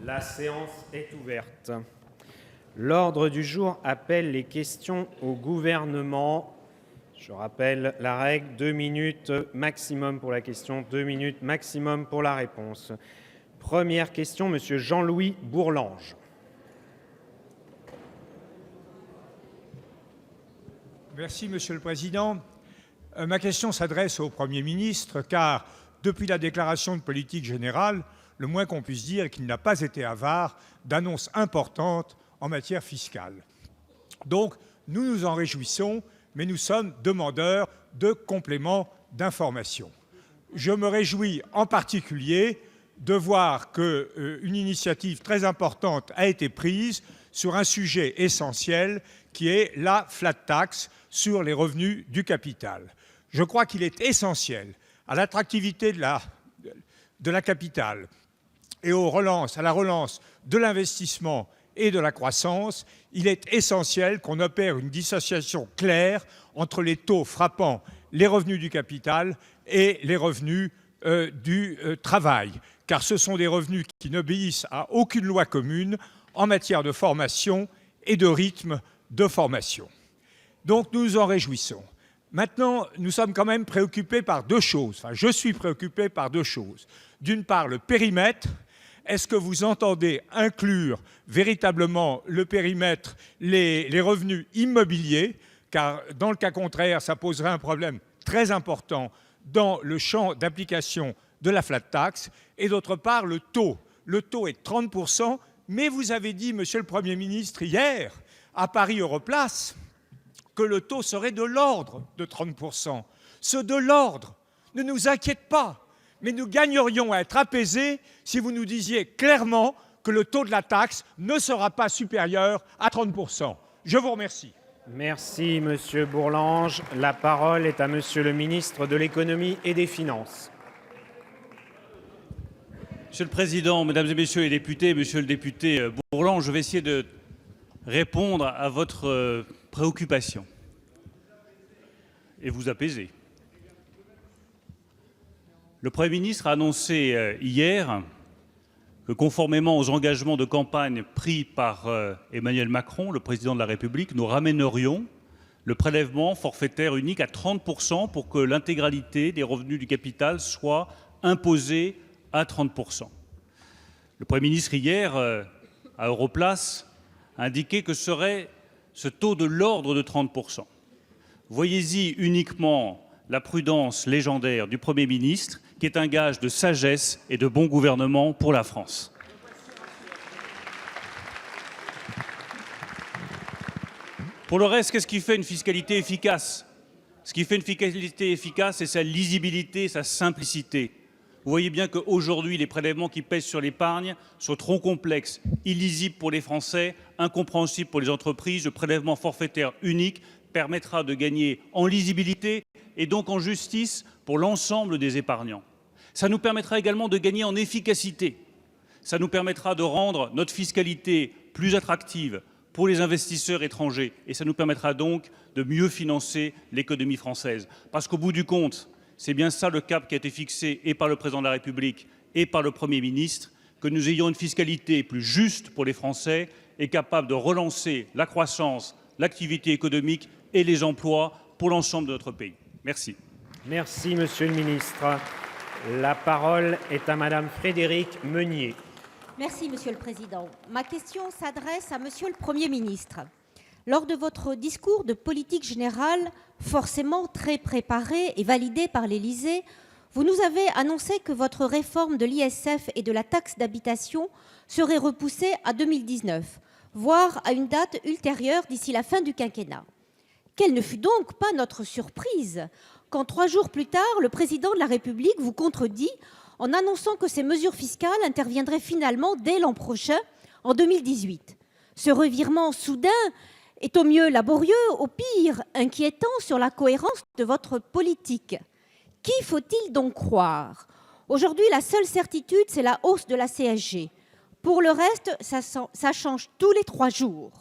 La séance est ouverte. L'ordre du jour appelle les questions au gouvernement. Je rappelle la règle, 2 minutes maximum pour la question, 2 minutes maximum pour la réponse. Première question, Monsieur Jean-Louis Bourlanges. Merci, Monsieur le Président. Ma question s'adresse au Premier ministre, car depuis la déclaration de politique générale, le moins qu'on puisse dire est qu'il n'a pas été avare d'annonces importantes en matière fiscale. Donc, nous nous en réjouissons, mais nous sommes demandeurs de compléments d'information. Je me réjouis en particulier de voir qu'une initiative très importante a été prise sur un sujet essentiel qui est la flat tax sur les revenus du capital. Je crois qu'il est essentiel à l'attractivité de la capitale et à la relance de l'investissement et de la croissance, il est essentiel qu'on opère une dissociation claire entre les taux frappant les revenus du capital et les revenus du travail, car ce sont des revenus qui n'obéissent à aucune loi commune en matière de formation et de rythme de formation. Donc nous nous en réjouissons. Maintenant, nous sommes quand même préoccupés par deux choses. Enfin, je suis préoccupé par deux choses. D'une part, le périmètre. Est-ce que vous entendez inclure véritablement le périmètre, les revenus immobiliers? Car dans le cas contraire, ça poserait un problème très important dans le champ d'application de la flat tax. Et d'autre part, le taux. Le taux est de 30%, mais vous avez dit, Monsieur le Premier ministre, hier, à Paris Europlace, que le taux serait de l'ordre de 30%. Ce de l'ordre ne nous inquiète pas. Mais nous gagnerions à être apaisés si vous nous disiez clairement que le taux de la taxe ne sera pas supérieur à 30%. Je vous remercie. Merci, Monsieur Bourlanges. La parole est à Monsieur le ministre de l'Économie et des Finances. Monsieur le Président, Mesdames et Messieurs les députés, Monsieur le député Bourlanges, je vais essayer de répondre à votre préoccupation et vous apaiser. Le Premier ministre a annoncé hier que, conformément aux engagements de campagne pris par Emmanuel Macron, le président de la République, nous ramènerions le prélèvement forfaitaire unique à 30% pour que l'intégralité des revenus du capital soit imposée à 30%. Le Premier ministre, hier, à Europlace, a indiqué que serait ce taux de l'ordre de 30%. Voyez-y uniquement la prudence légendaire du Premier ministre, qui est un gage de sagesse et de bon gouvernement pour la France. Pour le reste, qu'est-ce qui fait une fiscalité efficace? Ce qui fait une fiscalité efficace, c'est sa lisibilité, sa simplicité. Vous voyez bien qu'aujourd'hui, les prélèvements qui pèsent sur l'épargne sont trop complexes, illisibles pour les Français, incompréhensibles pour les entreprises. Le prélèvement forfaitaire unique permettra de gagner en lisibilité et donc en justice pour l'ensemble des épargnants. Ça nous permettra également de gagner en efficacité. Ça nous permettra de rendre notre fiscalité plus attractive pour les investisseurs étrangers et ça nous permettra donc de mieux financer l'économie française. Parce qu'au bout du compte, c'est bien ça le cap qui a été fixé et par le Président de la République et par le Premier ministre, que nous ayons une fiscalité plus juste pour les Français et capable de relancer la croissance, l'activité économique et les emplois pour l'ensemble de notre pays. Merci. Merci, Monsieur le ministre. La parole est à Madame Frédérique Meunier. Merci, Monsieur le Président. Ma question s'adresse à Monsieur le Premier ministre. Lors de votre discours de politique générale, forcément très préparé et validé par l'Élysée, vous nous avez annoncé que votre réforme de l'ISF et de la taxe d'habitation serait repoussée à 2019, voire à une date ultérieure d'ici la fin du quinquennat. Quelle ne fut donc pas notre surprise quand 3 jours plus tard, le Président de la République vous contredit en annonçant que ces mesures fiscales interviendraient finalement dès l'an prochain, en 2018. Ce revirement soudain est au mieux laborieux, au pire inquiétant sur la cohérence de votre politique. Qui faut-il donc croire? Aujourd'hui, la seule certitude, c'est la hausse de la CSG. Pour le reste, ça change tous les 3 jours.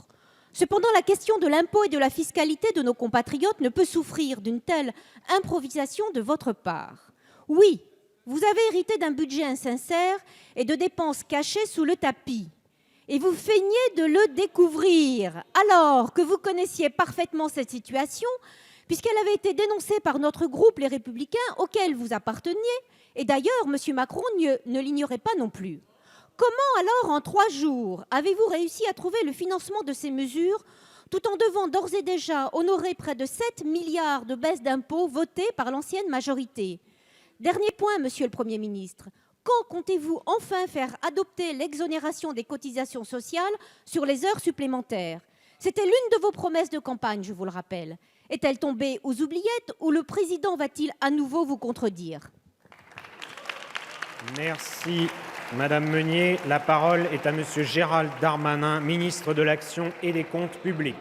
Cependant, la question de l'impôt et de la fiscalité de nos compatriotes ne peut souffrir d'une telle improvisation de votre part. Oui, Vous avez hérité d'un budget insincère et de dépenses cachées sous le tapis. Et vous feignez de le découvrir, alors que vous connaissiez parfaitement cette situation, puisqu'elle avait été dénoncée par notre groupe Les Républicains, auquel vous apparteniez, et d'ailleurs, M. Macron ne l'ignorait pas non plus. Comment alors, en 3 jours, avez-vous réussi à trouver le financement de ces mesures, tout en devant d'ores et déjà honorer près de 7 milliards de baisses d'impôts votées par l'ancienne majorité? Dernier point, Monsieur le Premier ministre. Quand comptez-vous enfin faire adopter l'exonération des cotisations sociales sur les heures supplémentaires? C'était l'une de vos promesses de campagne, je vous le rappelle. Est-elle tombée aux oubliettes ou le président va-t-il à nouveau vous contredire? Merci, Madame Meunier. La parole est à Monsieur Gérald Darmanin, ministre de l'Action et des Comptes publics.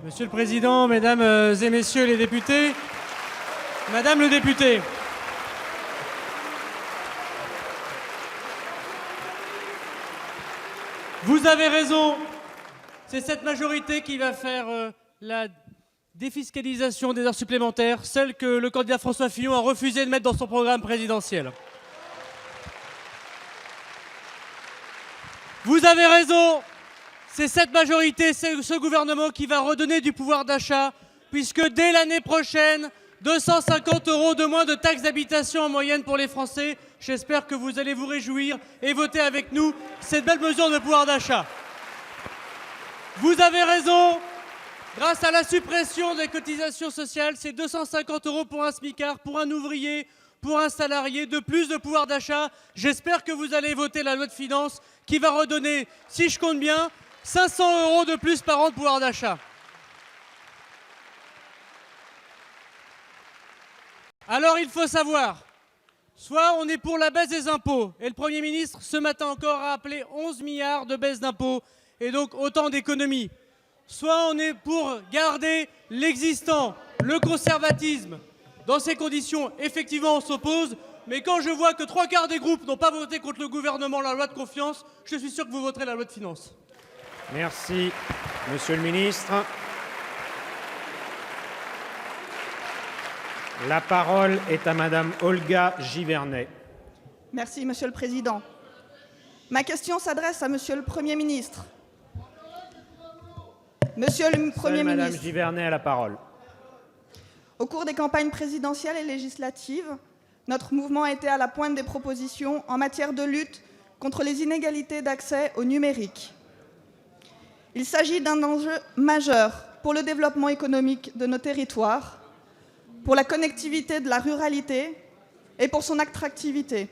Monsieur le Président, Mesdames et Messieurs les députés, Madame le député, vous avez raison, c'est cette majorité qui va faire la défiscalisation des heures supplémentaires, celle que le candidat François Fillon a refusé de mettre dans son programme présidentiel. Vous avez raison, c'est cette majorité, c'est ce gouvernement qui va redonner du pouvoir d'achat, puisque dès l'année prochaine, 250 € de moins de taxes d'habitation en moyenne pour les Français. J'espère que vous allez vous réjouir et voter avec nous cette belle mesure de pouvoir d'achat. Vous avez raison, grâce à la suppression des cotisations sociales, c'est 250 € pour un smicard, pour un ouvrier, pour un salarié, de plus de pouvoir d'achat. J'espère que vous allez voter la loi de finances qui va redonner, si je compte bien, 500 € de plus par an de pouvoir d'achat. Alors il faut savoir, soit on est pour la baisse des impôts, et le Premier ministre ce matin encore a appelé 11 milliards de baisse d'impôts, et donc autant d'économies. Soit on est pour garder l'existant, le conservatisme. Dans ces conditions, effectivement, on s'oppose, mais quand je vois que 3/4 des groupes n'ont pas voté contre le gouvernement la loi de confiance, je suis sûr que vous voterez la loi de finances. Merci, Monsieur le ministre. La parole est à Madame Olga Givernet. Merci, Monsieur le Président. Ma question s'adresse à Monsieur le Premier ministre. Monsieur le Premier Madame ministre, Givernet a la parole. au cours des campagnes présidentielles et législatives, notre mouvement a été à la pointe des propositions en matière de lutte contre les inégalités d'accès au numérique. Il s'agit d'un enjeu majeur pour le développement économique de nos territoires, pour la connectivité de la ruralité et pour son attractivité.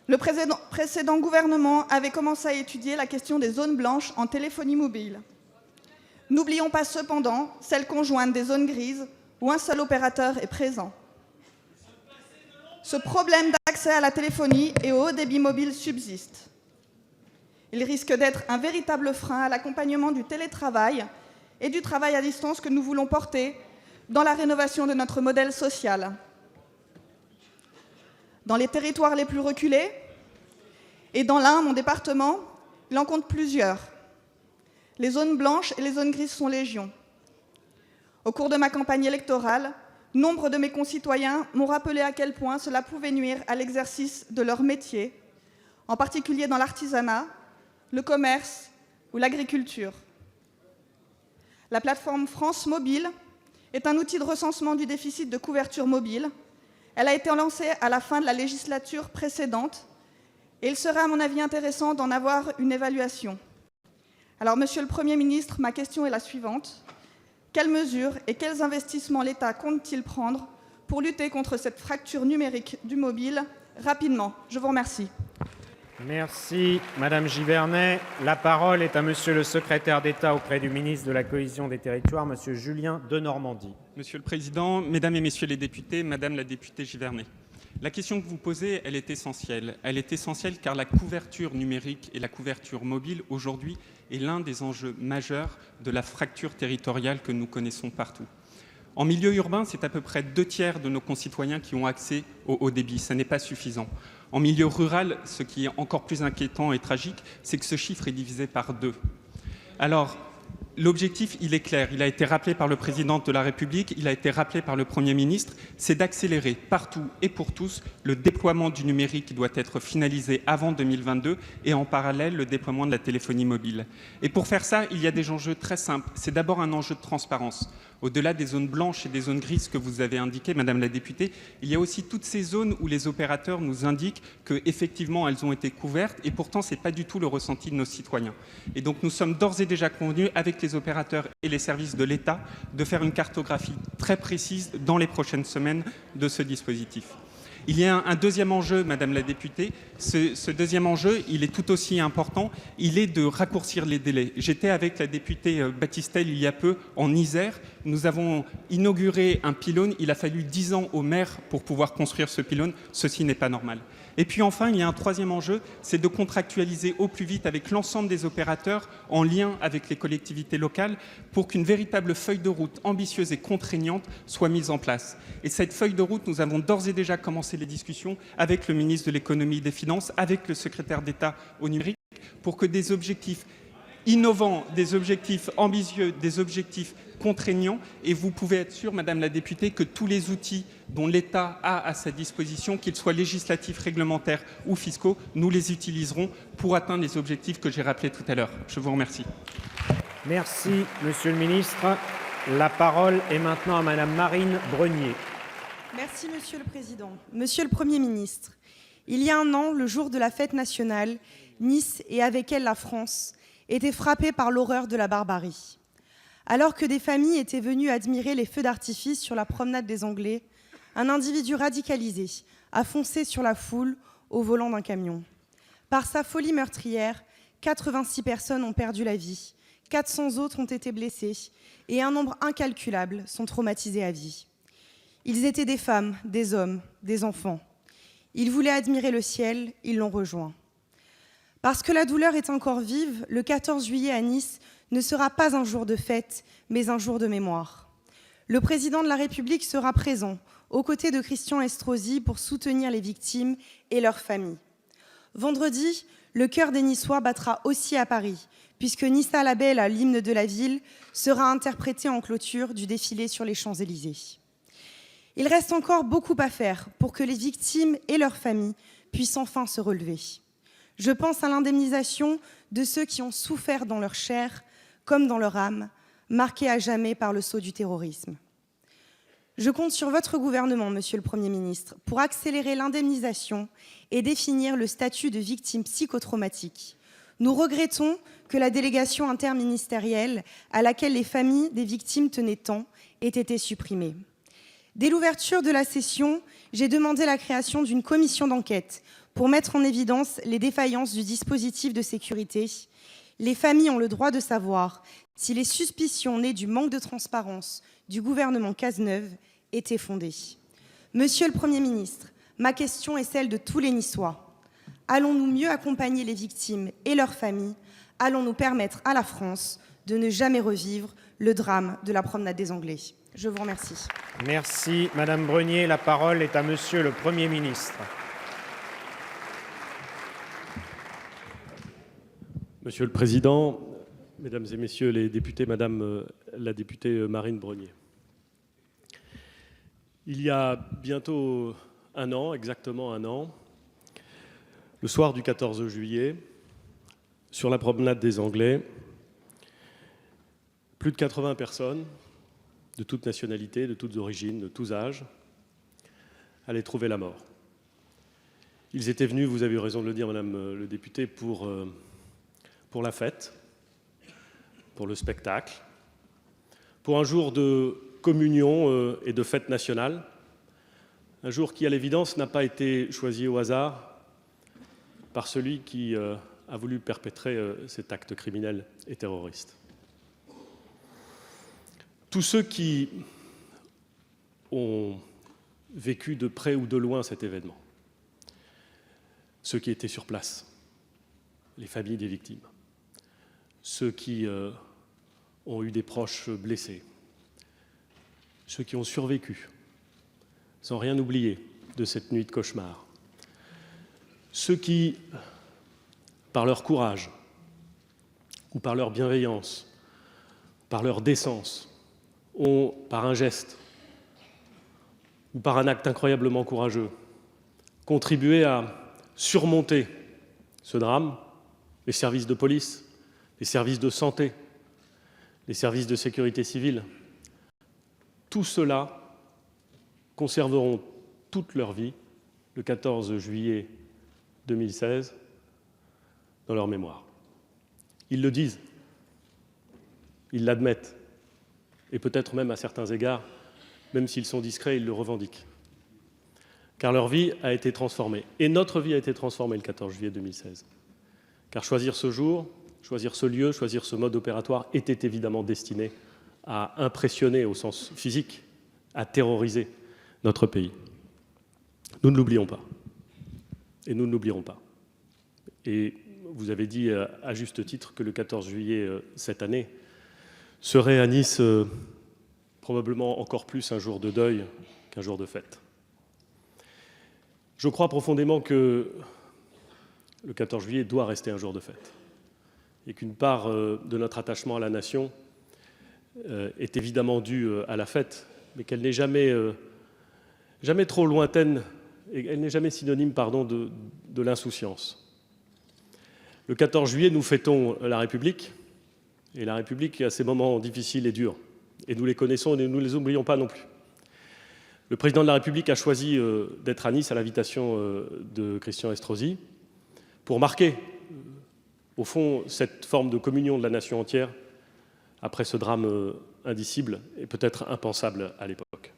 Le précédent gouvernement avait commencé à étudier la question des zones blanches en téléphonie mobile. N'oublions pas cependant celle conjointe des zones grises où un seul opérateur est présent. Ce problème d'accès à la téléphonie et au haut débit mobile subsiste. Il risque d'être un véritable frein à l'accompagnement du télétravail et du travail à distance que nous voulons porter dans la rénovation de notre modèle social. Dans les territoires les plus reculés, et dans l'Ain, mon département, il en compte plusieurs. Les zones blanches et les zones grises sont légion. Au cours de ma campagne électorale, nombre de mes concitoyens m'ont rappelé à quel point cela pouvait nuire à l'exercice de leur métier, en particulier dans l'artisanat, le commerce ou l'agriculture. La plateforme France Mobile est un outil de recensement du déficit de couverture mobile. Elle a été lancée à la fin de la législature précédente et il serait à mon avis intéressant d'en avoir une évaluation. Alors, Monsieur le Premier ministre, ma question est la suivante. Quelles mesures et quels investissements l'État compte-t-il prendre pour lutter contre cette fracture numérique du mobile rapidement? Je vous remercie. Merci, Madame Givernet. La parole est à Monsieur le secrétaire d'État auprès du ministre de la Cohésion des Territoires, Monsieur Julien Denormandie. Monsieur le Président, Mesdames et Messieurs les députés, Madame la députée Givernet, la question que vous posez, elle est essentielle. Elle est essentielle car la couverture numérique et la couverture mobile, aujourd'hui, est l'un des enjeux majeurs de la fracture territoriale que nous connaissons partout. En milieu urbain, c'est à peu près 2/3 de nos concitoyens qui ont accès au haut débit. Ça n'est pas suffisant. En milieu rural, ce qui est encore plus inquiétant et tragique, c'est que ce chiffre est divisé par 2. Alors, L'objectif, il est clair, il a été rappelé par le président de la République, il a été rappelé par le Premier ministre, c'est d'accélérer partout et pour tous le déploiement du numérique qui doit être finalisé avant 2022 et en parallèle le déploiement de la téléphonie mobile. Et pour faire ça, il y a des enjeux très simples. C'est d'abord un enjeu de transparence. Au-delà des zones blanches et des zones grises que vous avez indiquées, Madame la députée, il y a aussi toutes ces zones où les opérateurs nous indiquent qu'effectivement elles ont été couvertes et pourtant ce n'est pas du tout le ressenti de nos citoyens. Et donc nous sommes d'ores et déjà convenus avec les opérateurs et les services de l'État de faire une cartographie très précise dans les prochaines semaines de ce dispositif. Il y a un deuxième enjeu, Madame la députée. Ce deuxième enjeu, il est tout aussi important. Il est de raccourcir les délais. J'étais avec la députée Battistel il y a peu en Isère. Nous avons inauguré un pylône. Il a fallu 10 ans au maire pour pouvoir construire ce pylône. Ceci n'est pas normal. Et puis enfin, il y a un troisième enjeu, c'est de contractualiser au plus vite avec l'ensemble des opérateurs en lien avec les collectivités locales pour qu'une véritable feuille de route ambitieuse et contraignante soit mise en place. Et cette feuille de route, nous avons d'ores et déjà commencé les discussions avec le ministre de l'économie et des finances, avec le secrétaire d'État au numérique, pour que des objectifs innovants, des objectifs ambitieux, des objectifs contraignants, et vous pouvez être sûr, Madame la députée, que tous les outils dont l'État a à sa disposition, qu'ils soient législatifs, réglementaires ou fiscaux, nous les utiliserons pour atteindre les objectifs que j'ai rappelés tout à l'heure. Je vous remercie. Merci, Monsieur le Ministre. La parole est maintenant à Madame Marine Brenier. Merci, Monsieur le Président. Monsieur le Premier ministre, il y a un an, le jour de la fête nationale, Nice et avec elle la France étaient frappées par l'horreur de la barbarie. Alors que des familles étaient venues admirer les feux d'artifice sur la promenade des Anglais, un individu radicalisé a foncé sur la foule au volant d'un camion. Par sa folie meurtrière, 86 personnes ont perdu la vie, 400 autres ont été blessées et un nombre incalculable sont traumatisés à vie. Ils étaient des femmes, des hommes, des enfants. Ils voulaient admirer le ciel, ils l'ont rejoint. Parce que la douleur est encore vive, le 14 juillet à Nice ne sera pas un jour de fête, mais un jour de mémoire. Le président de la République sera présent, aux côtés de Christian Estrosi, pour soutenir les victimes et leurs familles. Vendredi, le cœur des Niçois battra aussi à Paris, puisque Nissa la Belle, l'hymne de la ville, sera interprété en clôture du défilé sur les Champs-Élysées. Il reste encore beaucoup à faire pour que les victimes et leurs familles puissent enfin se relever. Je pense à l'indemnisation de ceux qui ont souffert dans leur chair comme dans leur âme, marqués à jamais par le sceau du terrorisme. Je compte sur votre gouvernement, Monsieur le Premier ministre, pour accélérer l'indemnisation et définir le statut de victime psychotraumatique. Nous regrettons que la délégation interministérielle à laquelle les familles des victimes tenaient tant ait été supprimée. Dès l'ouverture de la session, j'ai demandé la création d'une commission d'enquête pour mettre en évidence les défaillances du dispositif de sécurité. Les familles ont le droit de savoir si les suspicions nées du manque de transparence du gouvernement Cazeneuve étaient fondées. Monsieur le Premier ministre, ma question est celle de tous les Niçois. Allons-nous mieux accompagner les victimes et leurs familles? Allons-nous permettre à la France de ne jamais revivre le drame de la promenade des Anglais? Je vous remercie. Merci, Madame Brenier. La parole est à Monsieur le Premier ministre. Monsieur le Président, Mesdames et Messieurs les députés, Madame la députée Marine Brenier. Il y a bientôt un an, exactement un an, le soir du 14 juillet, sur la promenade des Anglais, plus de 80 personnes, de toutes nationalités, de toutes origines, de tous âges, allaient trouver la mort. Ils étaient venus, vous avez eu raison de le dire, Madame le député, pour la fête, pour le spectacle, pour un jour de communion et de fête nationale, un jour qui, à l'évidence, n'a pas été choisi au hasard par celui qui a voulu perpétrer cet acte criminel et terroriste. Tous ceux qui ont vécu de près ou de loin cet événement, ceux qui étaient sur place, les familles des victimes, ceux qui ont eu des proches blessés, ceux qui ont survécu, sans rien oublier de cette nuit de cauchemar, ceux qui, par leur courage ou par leur bienveillance, par leur décence, ont, par un geste ou par un acte incroyablement courageux, contribué à surmonter ce drame, les services de police, les services de santé, les services de sécurité civile, tout cela conserveront toute leur vie, le 14 juillet 2016, dans leur mémoire. Ils le disent, ils l'admettent, et peut-être même à certains égards, même s'ils sont discrets, ils le revendiquent. Car leur vie a été transformée, et notre vie a été transformée le 14 juillet 2016. Car choisir ce jour, choisir ce lieu, choisir ce mode opératoire était évidemment destiné à impressionner au sens physique, à terroriser notre pays. Nous ne l'oublions pas. Et nous ne l'oublierons pas. Et vous avez dit à juste titre que le 14 juillet cette année serait à Nice probablement encore plus un jour de deuil qu'un jour de fête. Je crois profondément que le 14 juillet doit rester un jour de fête et qu'une part de notre attachement à la nation est évidemment due à la fête, mais qu'elle n'est jamais trop lointaine et elle n'est jamais synonyme de l'insouciance. Le 14 juillet, nous fêtons la République, et la République a ses moments difficiles et durs, et nous les connaissons et nous ne les oublions pas non plus. Le président de la République a choisi d'être à Nice à l'invitation de Christian Estrosi pour marquer, au fond, cette forme de communion de la nation entière après ce drame indicible et peut-être impensable à l'époque.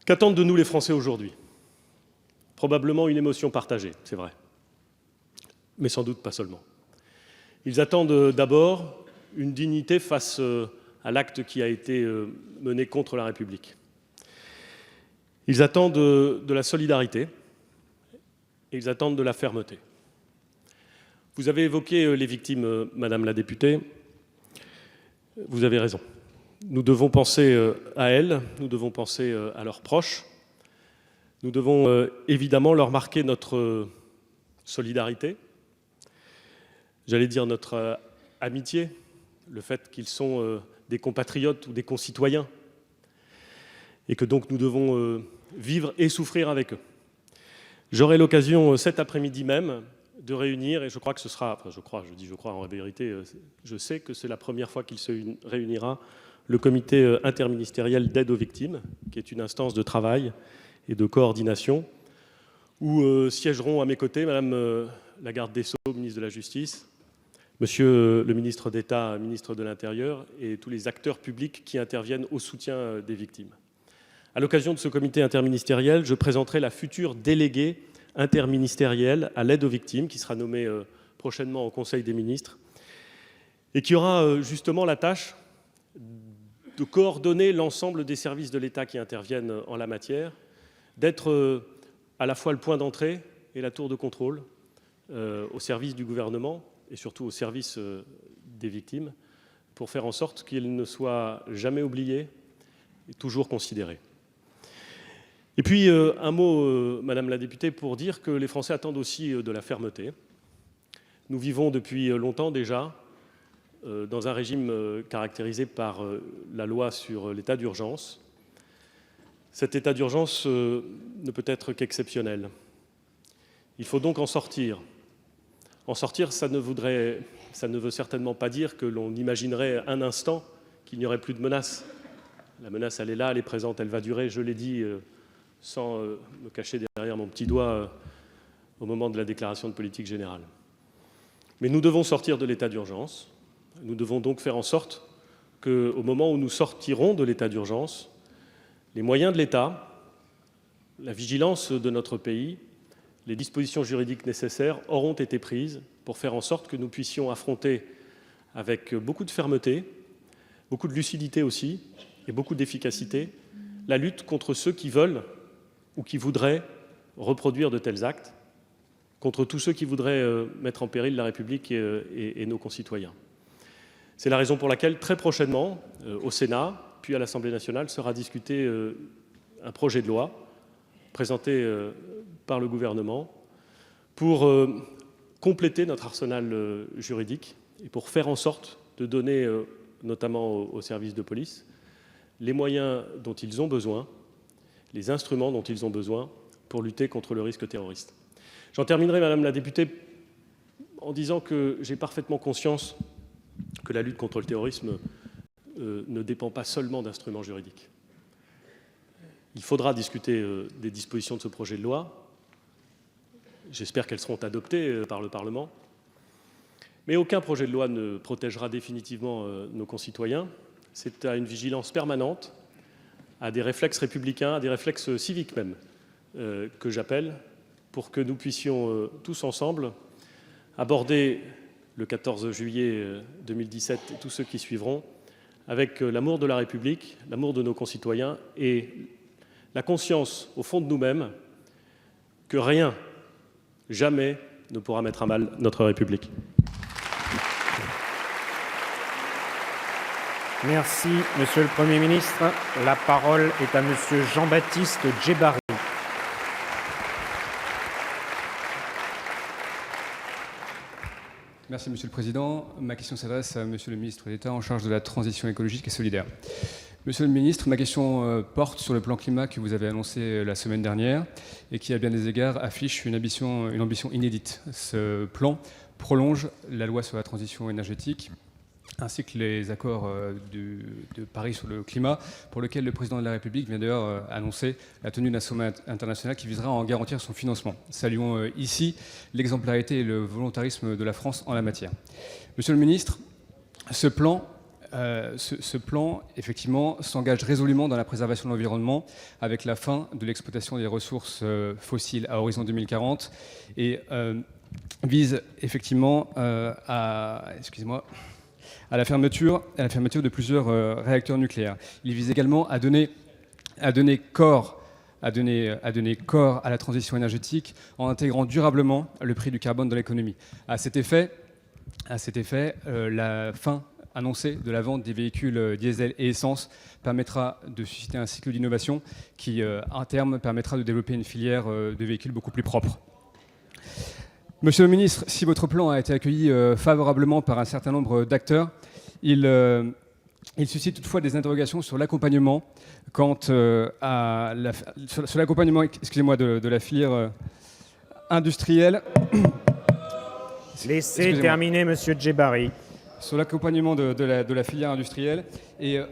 Qu'attendent de nous les Français aujourd'hui ? Probablement une émotion partagée, c'est vrai, mais sans doute pas seulement. Ils attendent d'abord une dignité face à l'acte qui a été mené contre la République. Ils attendent de la solidarité et ils attendent de la fermeté. Vous avez évoqué les victimes, Madame la députée. Vous avez raison. Nous devons penser à elles, nous devons penser à leurs proches. Nous devons évidemment leur marquer notre solidarité, j'allais dire notre amitié, le fait qu'ils sont des compatriotes ou des concitoyens, et que donc nous devons vivre et souffrir avec eux. J'aurai l'occasion cet après-midi même de réunir, et je crois que ce sera, en vérité, je sais que c'est la première fois qu'il se réunira, le comité interministériel d'aide aux victimes, qui est une instance de travail et de coordination, où siégeront à mes côtés Madame la garde des Sceaux, ministre de la Justice, Monsieur le ministre d'État, ministre de l'Intérieur, et tous les acteurs publics qui interviennent au soutien des victimes. À l'occasion de ce comité interministériel, je présenterai la future déléguée interministérielle à l'aide aux victimes, qui sera nommée prochainement au Conseil des ministres, et qui aura justement la tâche de coordonner l'ensemble des services de l'État qui interviennent en la matière, d'être à la fois le point d'entrée et la tour de contrôle au service du gouvernement et surtout au service des victimes, pour faire en sorte qu'ils ne soient jamais oubliés et toujours considérés. Et puis un mot, Madame la députée, pour dire que les Français attendent aussi de la fermeté. Nous vivons depuis longtemps déjà dans un régime caractérisé par la loi sur l'état d'urgence. Cet état d'urgence ne peut être qu'exceptionnel. Il faut donc en sortir. En sortir, ça ne veut certainement pas dire que l'on imaginerait un instant qu'il n'y aurait plus de menace. La menace, elle est là, elle est présente, elle va durer, je l'ai dit sans me cacher derrière mon petit doigt au moment de la déclaration de politique générale. Mais nous devons sortir de l'état d'urgence. Nous devons donc faire en sorte qu'au moment où nous sortirons de l'état d'urgence, les moyens de l'État, la vigilance de notre pays, les dispositions juridiques nécessaires auront été prises pour faire en sorte que nous puissions affronter avec beaucoup de fermeté, beaucoup de lucidité aussi, et beaucoup d'efficacité, la lutte contre ceux qui veulent ou qui voudraient reproduire de tels actes, contre tous ceux qui voudraient mettre en péril la République et nos concitoyens. C'est la raison pour laquelle, très prochainement, au Sénat, puis à l'Assemblée nationale, sera discuté un projet de loi présenté par le gouvernement pour compléter notre arsenal juridique et pour faire en sorte de donner notamment aux services de police, les moyens dont ils ont besoin, les instruments dont ils ont besoin pour lutter contre le risque terroriste. J'en terminerai, Madame la députée, en disant que j'ai parfaitement conscience que la lutte contre le terrorisme ne dépend pas seulement d'instruments juridiques. Il faudra discuter des dispositions de ce projet de loi. J'espère qu'elles seront adoptées par le Parlement. Mais aucun projet de loi ne protégera définitivement nos concitoyens. C'est à une vigilance permanente, à des réflexes républicains, à des réflexes civiques même, que j'appelle pour que nous puissions tous ensemble aborder le 14 juillet 2017 et tous ceux qui suivront avec l'amour de la République, l'amour de nos concitoyens et la conscience au fond de nous-mêmes que rien, jamais, ne pourra mettre à mal notre République. Merci, Monsieur le Premier ministre. La parole est à Monsieur Jean-Baptiste Djebbari. Merci, Monsieur le Président. Ma question s'adresse à Monsieur le ministre d'État en charge de la transition écologique et solidaire. Monsieur le ministre, ma question porte sur le plan climat que vous avez annoncé la semaine dernière et qui, à bien des égards, affiche une ambition inédite. Ce plan prolonge la loi sur la transition énergétique ainsi que les accords de Paris sur le climat, pour lequel le président de la République vient d'ailleurs annoncer la tenue d'un sommet international qui visera à en garantir son financement. Saluons ici l'exemplarité et le volontarisme de la France en la matière. Monsieur le ministre, ce plan, effectivement, s'engage résolument dans la préservation de l'environnement avec la fin de l'exploitation des ressources fossiles à horizon 2040 et vise effectivement à la fermeture de plusieurs réacteurs nucléaires. Il vise également à donner corps à la transition énergétique en intégrant durablement le prix du carbone dans l'économie. À cet effet, la fin annoncée de la vente des véhicules diesel et essence permettra de susciter un cycle d'innovation qui, à terme, permettra de développer une filière de véhicules beaucoup plus propre. Monsieur le ministre, si votre plan a été accueilli favorablement par un certain nombre d'acteurs, il suscite toutefois des interrogations sur l'accompagnement de la filière industrielle. Laissez terminer Monsieur Djebbari. Sur l'accompagnement de la filière industrielle et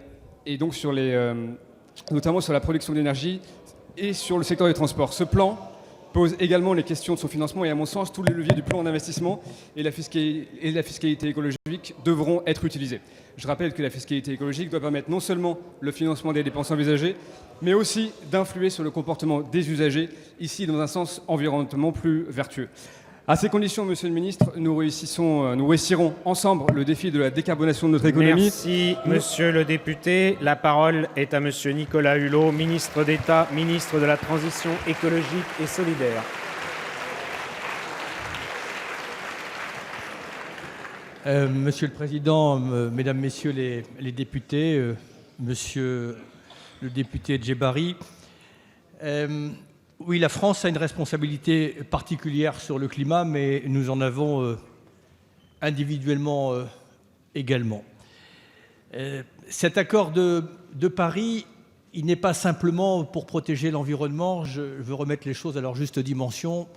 donc notamment sur la production d'énergie et sur le secteur des transports. Ce plan pose également les questions de son financement et à mon sens, tous les leviers du plan d'investissement et la fiscalité écologique devront être utilisés. Je rappelle que la fiscalité écologique doit permettre non seulement le financement des dépenses envisagées, mais aussi d'influer sur le comportement des usagers, ici dans un sens environnementalement plus vertueux. À ces conditions, Monsieur le Ministre, nous réussirons ensemble le défi de la décarbonation de notre économie. Merci, Monsieur le député. La parole est à Monsieur Nicolas Hulot, ministre d'État, ministre de la Transition écologique et solidaire. Monsieur le Président, Mesdames, Messieurs les députés, Monsieur le député Djebbari, oui, la France a une responsabilité particulière sur le climat, mais nous en avons individuellement également. Cet accord de Paris, il n'est pas simplement pour protéger l'environnement. Je veux remettre les choses à leur juste dimension.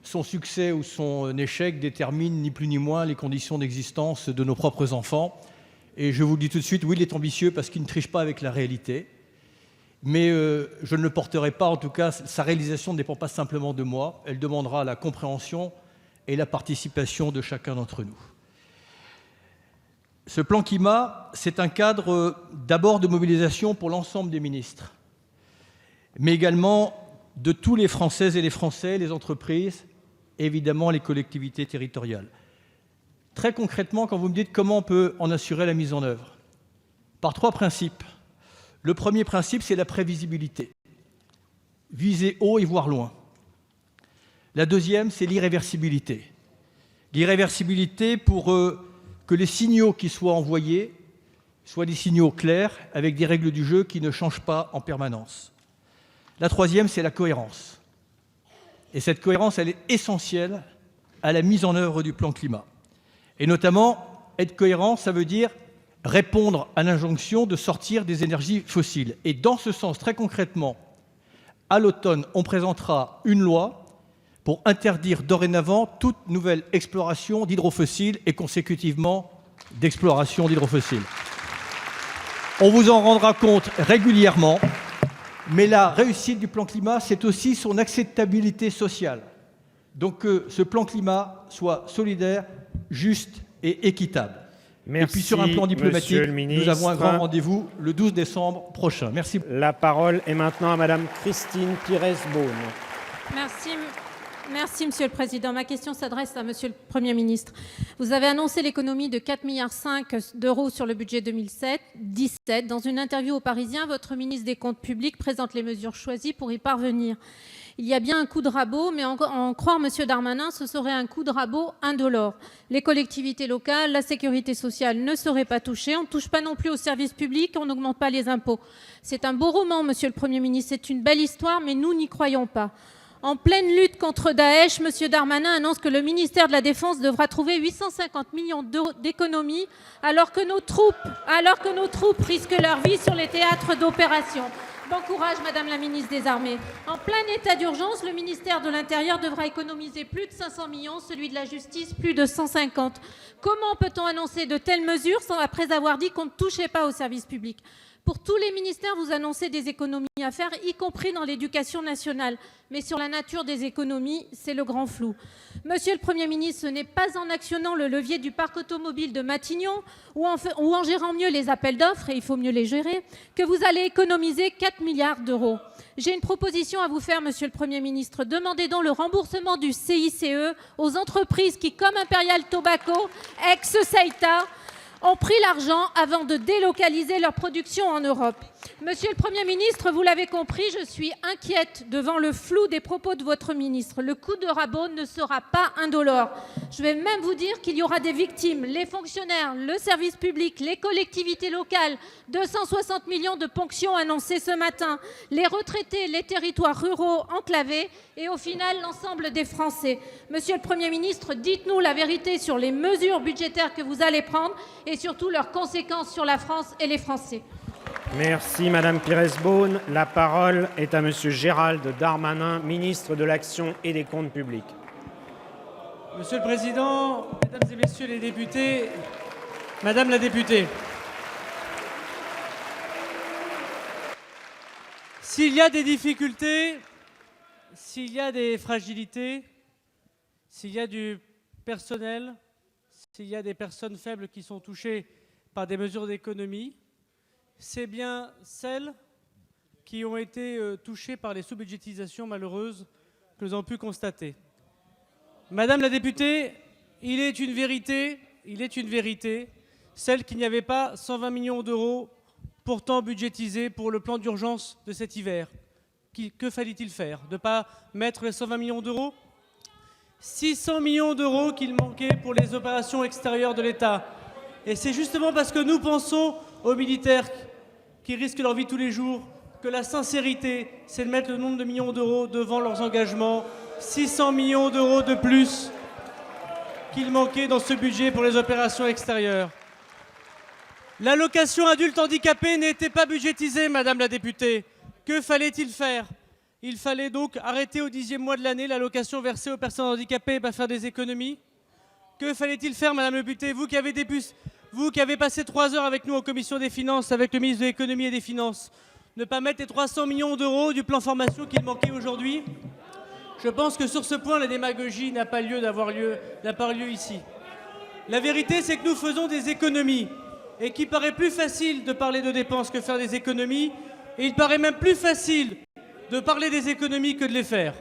Son succès ou son échec détermine ni plus ni moins les conditions d'existence de nos propres enfants. Et je vous le dis tout de suite, oui, il est ambitieux parce qu'il ne triche pas avec la réalité. Mais je ne le porterai pas, en tout cas, sa réalisation ne dépend pas simplement de moi, elle demandera la compréhension et la participation de chacun d'entre nous. Ce plan climat, c'est un cadre d'abord de mobilisation pour l'ensemble des ministres, mais également de tous les Françaises et les Français, les entreprises, et évidemment les collectivités territoriales. Très concrètement, quand vous me dites comment on peut en assurer la mise en œuvre, par trois principes. Le premier principe, c'est la prévisibilité. Viser haut et voir loin. La deuxième, c'est l'irréversibilité. L'irréversibilité pour que les signaux qui soient envoyés soient des signaux clairs avec des règles du jeu qui ne changent pas en permanence. La troisième, c'est la cohérence. Et cette cohérence, elle est essentielle à la mise en œuvre du plan climat. Et notamment, être cohérent, ça veut dire répondre à l'injonction de sortir des énergies fossiles. Et dans ce sens, très concrètement, à l'automne, on présentera une loi pour interdire dorénavant toute nouvelle exploration d'hydrofossiles et consécutivement d'exploration d'hydrofossiles. On vous en rendra compte régulièrement, mais la réussite du plan climat, c'est aussi son acceptabilité sociale. Donc que ce plan climat soit solidaire, juste et équitable. Merci, et puis sur un plan diplomatique, nous avons un grand rendez-vous le 12 décembre prochain. Merci. La parole est maintenant à Madame Christine Pires-Beaune. Merci, Monsieur le Président. Ma question s'adresse à Monsieur le Premier ministre. Vous avez annoncé l'économie de 4,5 milliards d'euros sur le budget 2017. Dans une interview aux Parisiens, votre ministre des Comptes publics présente les mesures choisies pour y parvenir. Il y a bien un coup de rabot, mais en croire M. Darmanin, ce serait un coup de rabot indolore. Les collectivités locales, la sécurité sociale ne seraient pas touchées. On ne touche pas non plus aux services publics, on n'augmente pas les impôts. C'est un beau roman, Monsieur le Premier ministre, c'est une belle histoire, mais nous n'y croyons pas. En pleine lutte contre Daesh, M. Darmanin annonce que le ministère de la Défense devra trouver 850 millions d'euros d'économies alors que nos troupes risquent leur vie sur les théâtres d'opération. Bon courage, Madame la ministre des Armées. En plein état d'urgence, le ministère de l'Intérieur devra économiser plus de 500 millions, celui de la Justice plus de 150. Comment peut-on annoncer de telles mesures après avoir dit qu'on ne touchait pas aux services publics ? Pour tous les ministères, vous annoncez des économies à faire, y compris dans l'éducation nationale. Mais sur la nature des économies, c'est le grand flou. Monsieur le Premier ministre, ce n'est pas en actionnant le levier du parc automobile de Matignon ou en gérant mieux les appels d'offres, et il faut mieux les gérer, que vous allez économiser 4 milliards d'euros. J'ai une proposition à vous faire, Monsieur le Premier ministre. Demandez donc le remboursement du CICE aux entreprises qui, comme Imperial Tobacco, ex-Seita, ont pris l'argent avant de délocaliser leur production en Europe. Monsieur le Premier ministre, vous l'avez compris, je suis inquiète devant le flou des propos de votre ministre. Le coup de rabot ne sera pas indolore. Je vais même vous dire qu'il y aura des victimes, les fonctionnaires, le service public, les collectivités locales, 260 millions de ponctions annoncées ce matin, les retraités, les territoires ruraux enclavés et au final l'ensemble des Français. Monsieur le Premier ministre, dites-nous la vérité sur les mesures budgétaires que vous allez prendre et surtout leurs conséquences sur la France et les Français. Merci Madame Pires-Beaune. La parole est à Monsieur Gérald Darmanin, ministre de l'Action et des Comptes publics. Monsieur le Président, Mesdames et Messieurs les députés, Madame la députée, s'il y a des difficultés, s'il y a des fragilités, s'il y a du personnel, s'il y a des personnes faibles qui sont touchées par des mesures d'économie, c'est bien celles qui ont été touchées par les sous-budgétisations malheureuses que nous avons pu constater. Madame la députée, il est une vérité, celle qu'il n'y avait pas 120 millions d'euros pourtant budgétisés pour le plan d'urgence de cet hiver. Que fallait-il faire? De ne pas mettre les 120 millions d'euros? 600 millions d'euros qu'il manquait pour les opérations extérieures de l'État. Et c'est justement parce que nous pensons aux militaires qui risquent leur vie tous les jours que la sincérité, c'est de mettre le nombre de millions d'euros devant leurs engagements. 600 millions d'euros de plus qu'il manquait dans ce budget pour les opérations extérieures. L'allocation adulte handicapé n'était pas budgétisée, Madame la députée. Que fallait-il faire? Il fallait donc arrêter au 10e mois de l'année l'allocation versée aux personnes handicapées et pas faire des économies. Que fallait-il faire, Madame la députée, vous qui avez passé 3 heures avec nous en commission des finances, avec le ministre de l'économie et des finances, ne pas mettre les 300 millions d'euros du plan formation qu'il manquait aujourd'hui? Je pense que sur ce point, la démagogie n'a pas lieu ici. La vérité, c'est que nous faisons des économies et qu'il paraît plus facile de parler de dépenses que faire des économies, et il paraît même plus facile de parler des économies que de les faire.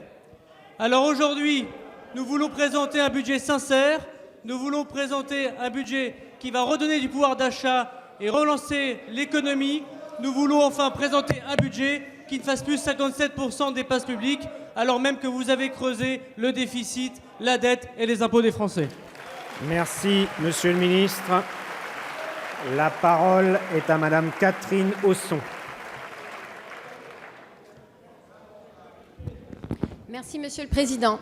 Alors aujourd'hui, nous voulons présenter un budget sincère, nous voulons présenter un budget qui va redonner du pouvoir d'achat et relancer l'économie. Nous voulons enfin présenter un budget qui ne fasse plus 57% de dépenses publiques, alors même que vous avez creusé le déficit, la dette et les impôts des Français. Merci, Monsieur le Ministre. La parole est à Madame Catherine Hausson. Merci, Monsieur le Président.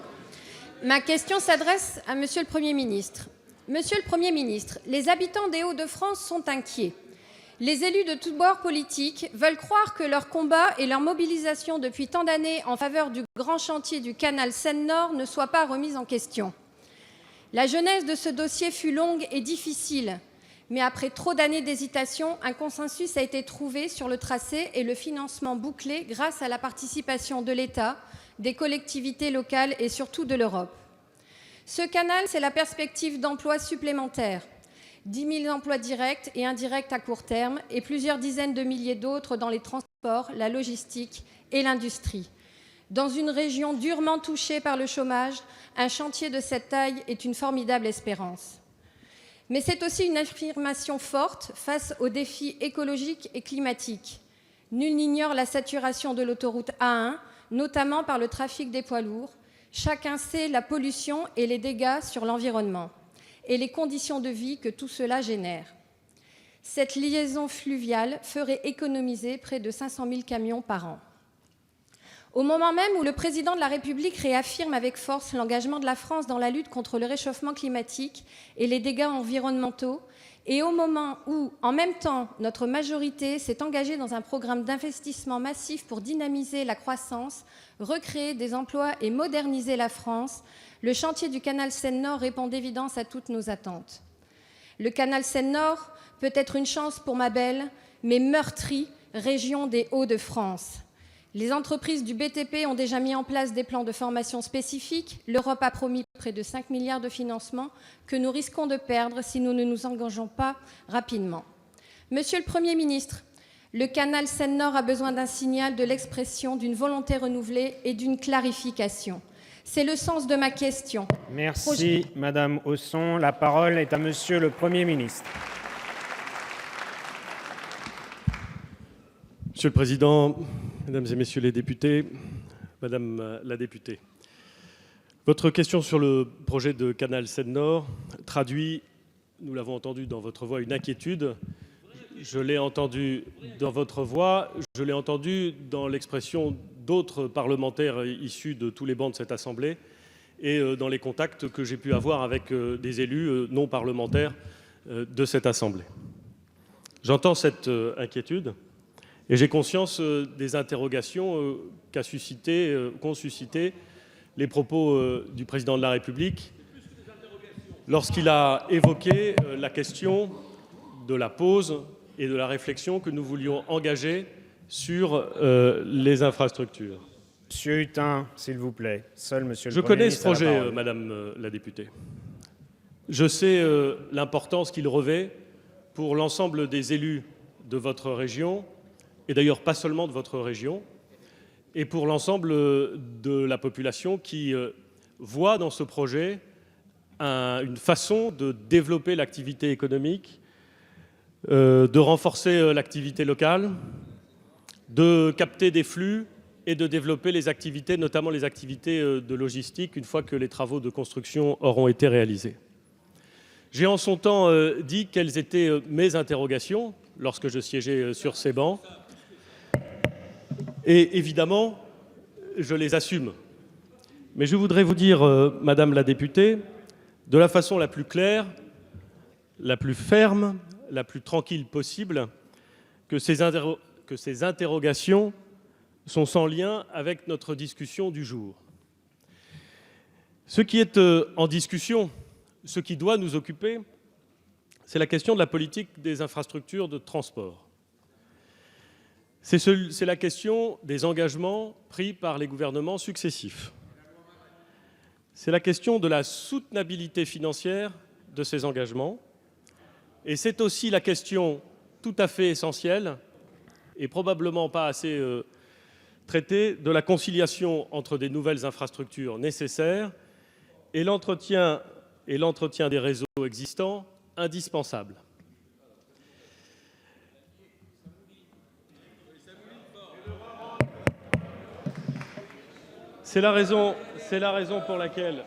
Ma question s'adresse à Monsieur le Premier ministre. Monsieur le Premier ministre, les habitants des Hauts-de-France sont inquiets. Les élus de tous bords politiques veulent croire que leur combat et leur mobilisation depuis tant d'années en faveur du grand chantier du canal Seine-Nord ne soient pas remis en question. La genèse de ce dossier fut longue et difficile, mais après trop d'années d'hésitation, un consensus a été trouvé sur le tracé et le financement bouclé grâce à la participation de l'État, des collectivités locales et surtout de l'Europe. Ce canal, c'est la perspective d'emplois supplémentaires, 10 000 emplois directs et indirects à court terme et plusieurs dizaines de milliers d'autres dans les transports, la logistique et l'industrie. Dans une région durement touchée par le chômage, un chantier de cette taille est une formidable espérance. Mais c'est aussi une affirmation forte face aux défis écologiques et climatiques. Nul n'ignore la saturation de l'autoroute A1, notamment par le trafic des poids lourds. Chacun sait la pollution et les dégâts sur l'environnement et les conditions de vie que tout cela génère. Cette liaison fluviale ferait économiser près de 500 000 camions par an. Au moment même où le président de la République réaffirme avec force l'engagement de la France dans la lutte contre le réchauffement climatique et les dégâts environnementaux, et au moment où, en même temps, notre majorité s'est engagée dans un programme d'investissement massif pour dynamiser la croissance, recréer des emplois et moderniser la France, le chantier du canal Seine-Nord répond d'évidence à toutes nos attentes. Le canal Seine-Nord peut être une chance pour ma belle, mais meurtrie, région des Hauts-de-France. Les entreprises du BTP ont déjà mis en place des plans de formation spécifiques. L'Europe a promis près de 5 milliards de financements que nous risquons de perdre si nous ne nous engageons pas rapidement. Monsieur le Premier ministre, le canal Seine-Nord a besoin d'un signal, de l'expression, d'une volonté renouvelée et d'une clarification. C'est le sens de ma question. Merci, Madame Hausson. La parole est à Monsieur le Premier ministre. Monsieur le Président, Mesdames et Messieurs les députés, Madame la députée, votre question sur le projet de canal Seine-Nord traduit, nous l'avons entendu dans votre voix, une inquiétude. Je l'ai entendu dans votre voix, je l'ai entendu dans l'expression d'autres parlementaires issus de tous les bancs de cette Assemblée et dans les contacts que j'ai pu avoir avec des élus non parlementaires de cette Assemblée. J'entends cette inquiétude. Et j'ai conscience des interrogations qu'ont suscité les propos du Président de la République lorsqu'il a évoqué la question de la pause et de la réflexion que nous voulions engager sur les infrastructures. Monsieur Hutin, s'il vous plaît. Seul Monsieur le Je Premier connais ce ministre a la projet, parole. Madame la députée. Je sais l'importance qu'il revêt pour l'ensemble des élus de votre région, et d'ailleurs pas seulement de votre région, et pour l'ensemble de la population qui voit dans ce projet une façon de développer l'activité économique, de renforcer l'activité locale, de capter des flux et de développer les activités, notamment les activités de logistique, une fois que les travaux de construction auront été réalisés. J'ai en son temps dit quelles étaient mes interrogations lorsque je siégeais sur ces bancs. Et évidemment, je les assume. Mais je voudrais vous dire, Madame la députée, de la façon la plus claire, la plus ferme, la plus tranquille possible, que ces interrogations sont sans lien avec notre discussion du jour. Ce qui est en discussion, ce qui doit nous occuper, c'est la question de la politique des infrastructures de transport. C'est la question des engagements pris par les gouvernements successifs. C'est la question de la soutenabilité financière de ces engagements. Et c'est aussi la question tout à fait essentielle, et probablement pas assez traitée, de la conciliation entre des nouvelles infrastructures nécessaires et l'entretien des réseaux existants indispensable. C'est la raison pour laquelle,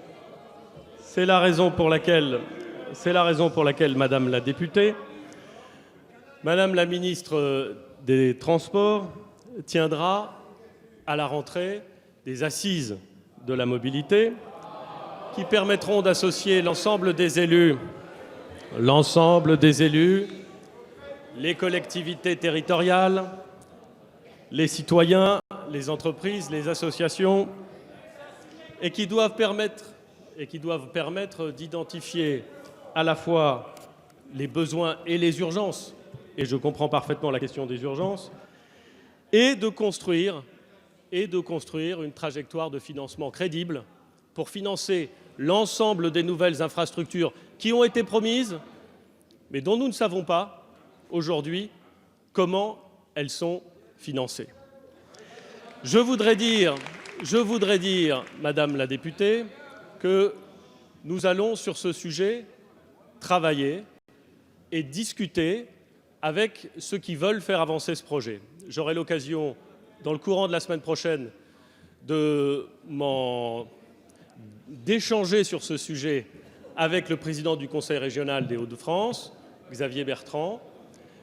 Madame la députée, Madame la ministre des Transports tiendra à la rentrée des assises de la mobilité qui permettront d'associer l'ensemble des élus l'ensemble des élus, les collectivités territoriales, les citoyens, les entreprises, les associations, et qui doivent permettre d'identifier à la fois les besoins et les urgences, et je comprends parfaitement la question des urgences, et de construire une trajectoire de financement crédible pour financer l'ensemble des nouvelles infrastructures qui ont été promises, mais dont nous ne savons pas aujourd'hui comment elles sont financées. Je voudrais dire, Madame la députée, que nous allons sur ce sujet travailler et discuter avec ceux qui veulent faire avancer ce projet. J'aurai l'occasion, dans le courant de la semaine prochaine, d'échanger sur ce sujet avec le président du Conseil régional des Hauts-de-France, Xavier Bertrand.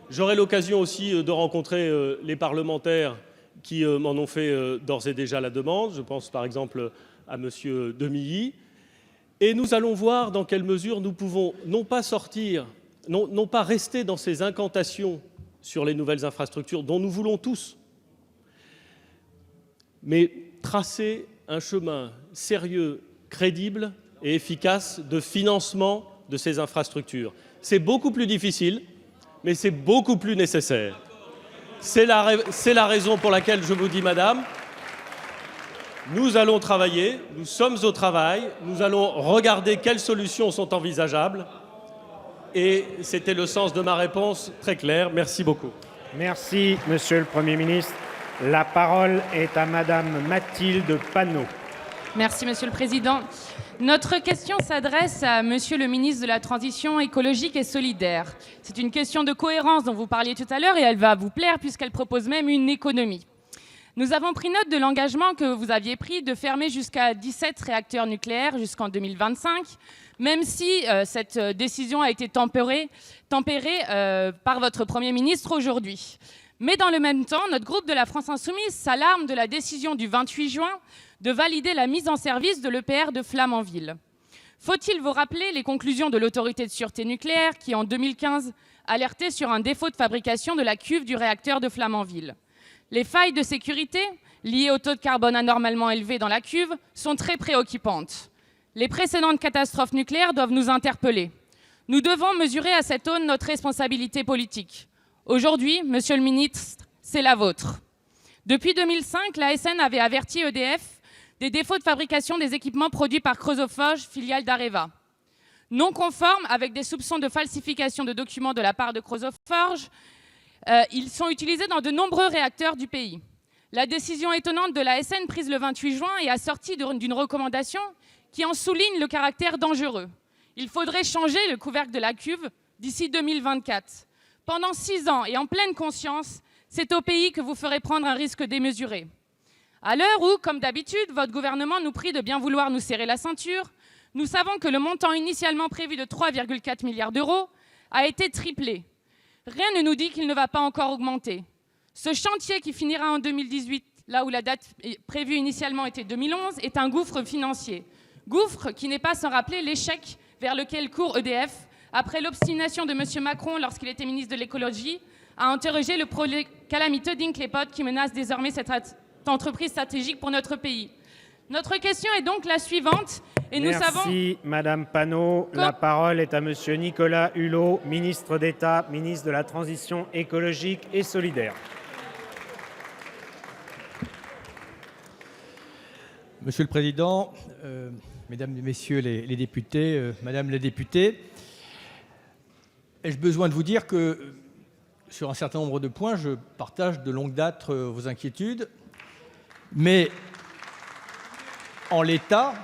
J'aurai l'occasion aussi de rencontrer les parlementaires qui m'en ont fait d'ores et déjà la demande. Je pense par exemple à M. Demilly. Et nous allons voir dans quelle mesure nous pouvons non pas rester dans ces incantations sur les nouvelles infrastructures dont nous voulons tous, mais tracer un chemin sérieux, crédible et efficace de financement de ces infrastructures. C'est beaucoup plus difficile, mais c'est beaucoup plus nécessaire. C'est la raison pour laquelle je vous dis, madame, nous allons travailler, nous sommes au travail, nous allons regarder quelles solutions sont envisageables. Et c'était le sens de ma réponse très claire. Merci beaucoup. Merci, Monsieur le Premier ministre. La parole est à Madame Mathilde Panot. Merci, Monsieur le Président. Notre question s'adresse à Monsieur le ministre de la Transition écologique et solidaire. C'est une question de cohérence dont vous parliez tout à l'heure et elle va vous plaire puisqu'elle propose même une économie. Nous avons pris note de l'engagement que vous aviez pris de fermer jusqu'à 17 réacteurs nucléaires jusqu'en 2025, même si cette décision a été tempérée par votre Premier ministre aujourd'hui. Mais dans le même temps, notre groupe de la France Insoumise s'alarme de la décision du 28 juin de valider la mise en service de l'EPR de Flamanville. Faut-il vous rappeler les conclusions de l'autorité de sûreté nucléaire qui, en 2015, alertait sur un défaut de fabrication de la cuve du réacteur de Flamanville? Les failles de sécurité, liées au taux de carbone anormalement élevé dans la cuve, sont très préoccupantes. Les précédentes catastrophes nucléaires doivent nous interpeller. Nous devons mesurer à cette aune notre responsabilité politique. Aujourd'hui, Monsieur le ministre, c'est la vôtre. Depuis 2005, l'ASN avait averti EDF des défauts de fabrication des équipements produits par Chrosophage, filiale d'Areva. Non conformes, avec des soupçons de falsification de documents de la part de Chrosophage, ils sont utilisés dans de nombreux réacteurs du pays. La décision étonnante de l'ASN prise le 28 juin est assortie d'une recommandation qui en souligne le caractère dangereux. Il faudrait changer le couvercle de la cuve d'ici 2024. Pendant 6 ans et en pleine conscience, c'est au pays que vous ferez prendre un risque démesuré. À l'heure où, comme d'habitude, votre gouvernement nous prie de bien vouloir nous serrer la ceinture, nous savons que le montant initialement prévu de 3,4 milliards d'euros a été triplé. Rien ne nous dit qu'il ne va pas encore augmenter. Ce chantier qui finira en 2018, là où la date prévue initialement était 2011, est un gouffre financier. Gouffre qui n'est pas sans rappeler l'échec vers lequel court EDF après l'obstination de M. Macron lorsqu'il était ministre de l'écologie à interroger le projet calamiteux d'Hinkley Point qui menace désormais cette entreprise stratégique pour notre pays. Notre question est donc la suivante. Et Merci, Madame Panot. La parole est à Monsieur Nicolas Hulot, ministre d'État, ministre de la Transition écologique et solidaire. Monsieur le Président, Mesdames et Messieurs les députés, Madame la députée, ai-je besoin de vous dire que sur un certain nombre de points, je partage de longue date vos inquiétudes, mais en l'état,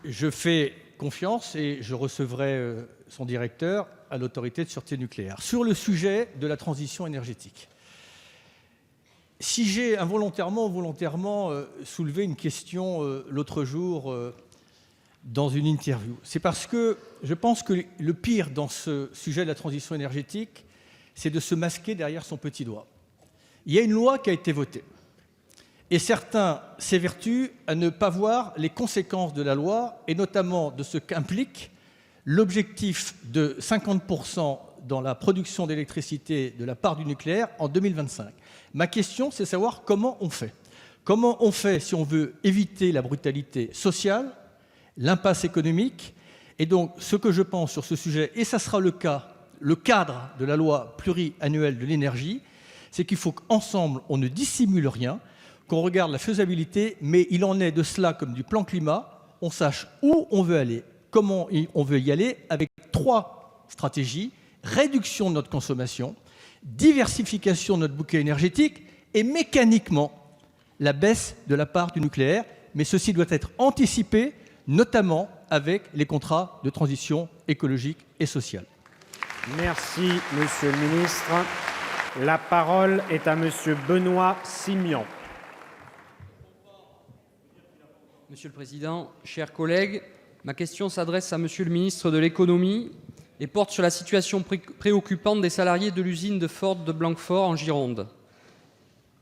je fais confiance et je recevrai son directeur à l'autorité de sûreté nucléaire. Sur le sujet de la transition énergétique, si j'ai involontairement ou volontairement soulevé une question l'autre jour dans une interview, c'est parce que je pense que le pire dans ce sujet de la transition énergétique, c'est de se masquer derrière son petit doigt. Il y a une loi qui a été votée. Et certains s'évertuent à ne pas voir les conséquences de la loi, et notamment de ce qu'implique l'objectif de 50% dans la production d'électricité de la part du nucléaire en 2025. Ma question, c'est de savoir comment on fait. Comment on fait si on veut éviter la brutalité sociale, l'impasse économique. Et donc, ce que je pense sur ce sujet, et ça sera le cadre de la loi pluriannuelle de l'énergie, c'est qu'il faut qu'ensemble, on ne dissimule rien, qu'on regarde la faisabilité, mais il en est de cela comme du plan climat, on sache où on veut aller, comment on veut y aller, avec 3 stratégies: réduction de notre consommation, diversification de notre bouquet énergétique et mécaniquement la baisse de la part du nucléaire. Mais ceci doit être anticipé, notamment avec les contrats de transition écologique et sociale. Merci, Monsieur le Ministre. La parole est à Monsieur Benoît Simian. Monsieur le Président, chers collègues, ma question s'adresse à Monsieur le Ministre de l'Économie et porte sur la situation préoccupante des salariés de l'usine de Ford de Blanquefort en Gironde,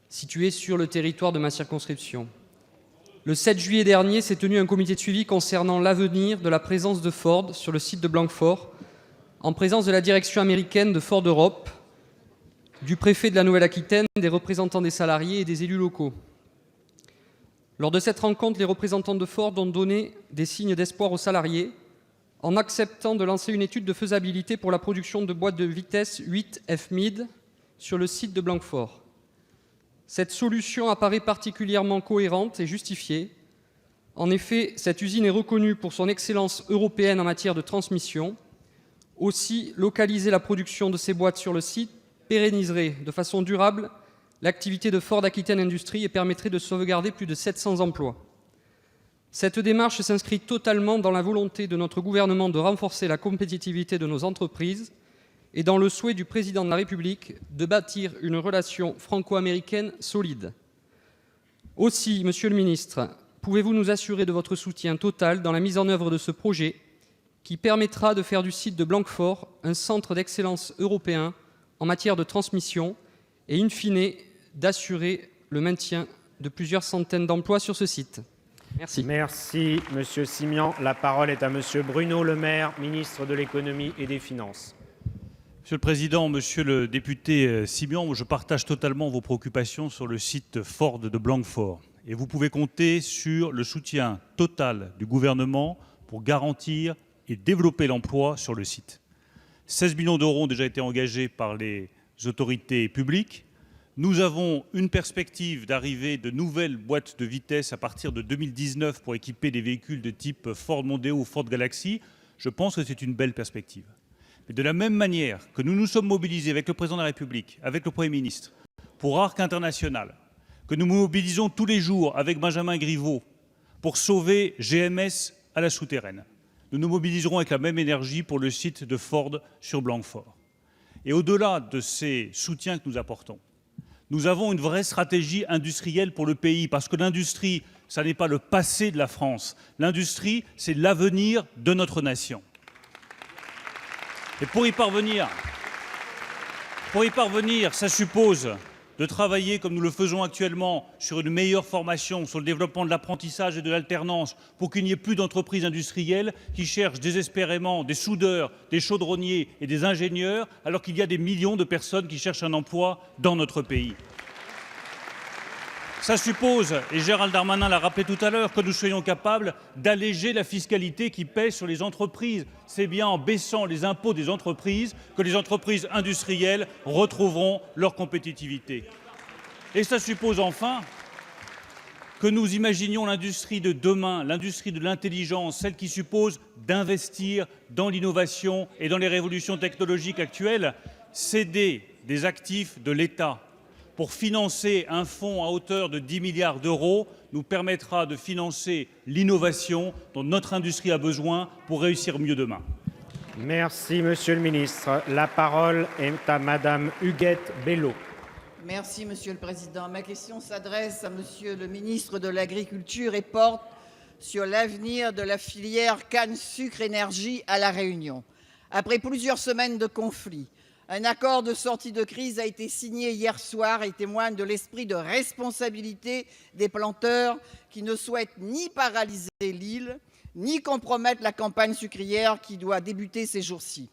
située sur le territoire de ma circonscription. Le 7 juillet dernier s'est tenu un comité de suivi concernant l'avenir de la présence de Ford sur le site de Blanquefort, en présence de la direction américaine de Ford Europe, du préfet de la Nouvelle-Aquitaine, des représentants des salariés et des élus locaux. Lors de cette rencontre, les représentants de Ford ont donné des signes d'espoir aux salariés en acceptant de lancer une étude de faisabilité pour la production de boîtes de vitesse 8 FMID sur le site de Blanquefort. Cette solution apparaît particulièrement cohérente et justifiée. En effet, cette usine est reconnue pour son excellence européenne en matière de transmission. Aussi, localiser la production de ces boîtes sur le site pérenniserait de façon durable l'activité de Ford Aquitaine Industrie et permettrait de sauvegarder plus de 700 emplois. Cette démarche s'inscrit totalement dans la volonté de notre gouvernement de renforcer la compétitivité de nos entreprises et dans le souhait du Président de la République de bâtir une relation franco-américaine solide. Aussi, Monsieur le Ministre, pouvez-vous nous assurer de votre soutien total dans la mise en œuvre de ce projet qui permettra de faire du site de Blanquefort un centre d'excellence européen en matière de transmission et, in fine, d'assurer le maintien de plusieurs centaines d'emplois sur ce site. Merci. Merci, Monsieur Simian. La parole est à Monsieur Bruno Le Maire, ministre de l'Économie et des Finances. Monsieur le Président, Monsieur le député Simian, je partage totalement vos préoccupations sur le site Ford de Blanquefort. Et vous pouvez compter sur le soutien total du gouvernement pour garantir et développer l'emploi sur le site. 16 millions d'euros ont déjà été engagés par les autorités publiques. Nous avons une perspective d'arrivée de nouvelles boîtes de vitesse à partir de 2019 pour équiper des véhicules de type Ford Mondeo ou Ford Galaxy. Je pense que c'est une belle perspective. Mais de la même manière que nous nous sommes mobilisés avec le Président de la République, avec le Premier ministre, pour Arc International, que nous mobilisons tous les jours avec Benjamin Griveaux pour sauver GMS à la souterraine, nous nous mobiliserons avec la même énergie pour le site de Ford sur Blanquefort. Et au-delà de ces soutiens que nous apportons, nous avons une vraie stratégie industrielle pour le pays, parce que l'industrie, ça n'est pas le passé de la France. L'industrie, c'est l'avenir de notre nation. Et pour y parvenir, ça suppose de travailler, comme nous le faisons actuellement, sur une meilleure formation, sur le développement de l'apprentissage et de l'alternance, pour qu'il n'y ait plus d'entreprises industrielles qui cherchent désespérément des soudeurs, des chaudronniers et des ingénieurs, alors qu'il y a des millions de personnes qui cherchent un emploi dans notre pays. Ça suppose, et Gérald Darmanin l'a rappelé tout à l'heure, que nous soyons capables d'alléger la fiscalité qui pèse sur les entreprises. C'est bien en baissant les impôts des entreprises que les entreprises industrielles retrouveront leur compétitivité. Et ça suppose enfin que nous imaginions l'industrie de demain, l'industrie de l'intelligence, celle qui suppose d'investir dans l'innovation et dans les révolutions technologiques actuelles, céder des actifs de l'État pour financer un fonds à hauteur de 10 milliards d'euros nous permettra de financer l'innovation dont notre industrie a besoin pour réussir mieux demain. Merci, Monsieur le Ministre. La parole est à Madame Huguette Bello. Merci, Monsieur le Président. Ma question s'adresse à Monsieur le Ministre de l'Agriculture et porte sur l'avenir de la filière canne-sucre-énergie à La Réunion. Après plusieurs semaines de conflit, un accord de sortie de crise a été signé hier soir et témoigne de l'esprit de responsabilité des planteurs qui ne souhaitent ni paralyser l'île, ni compromettre la campagne sucrière qui doit débuter ces jours-ci.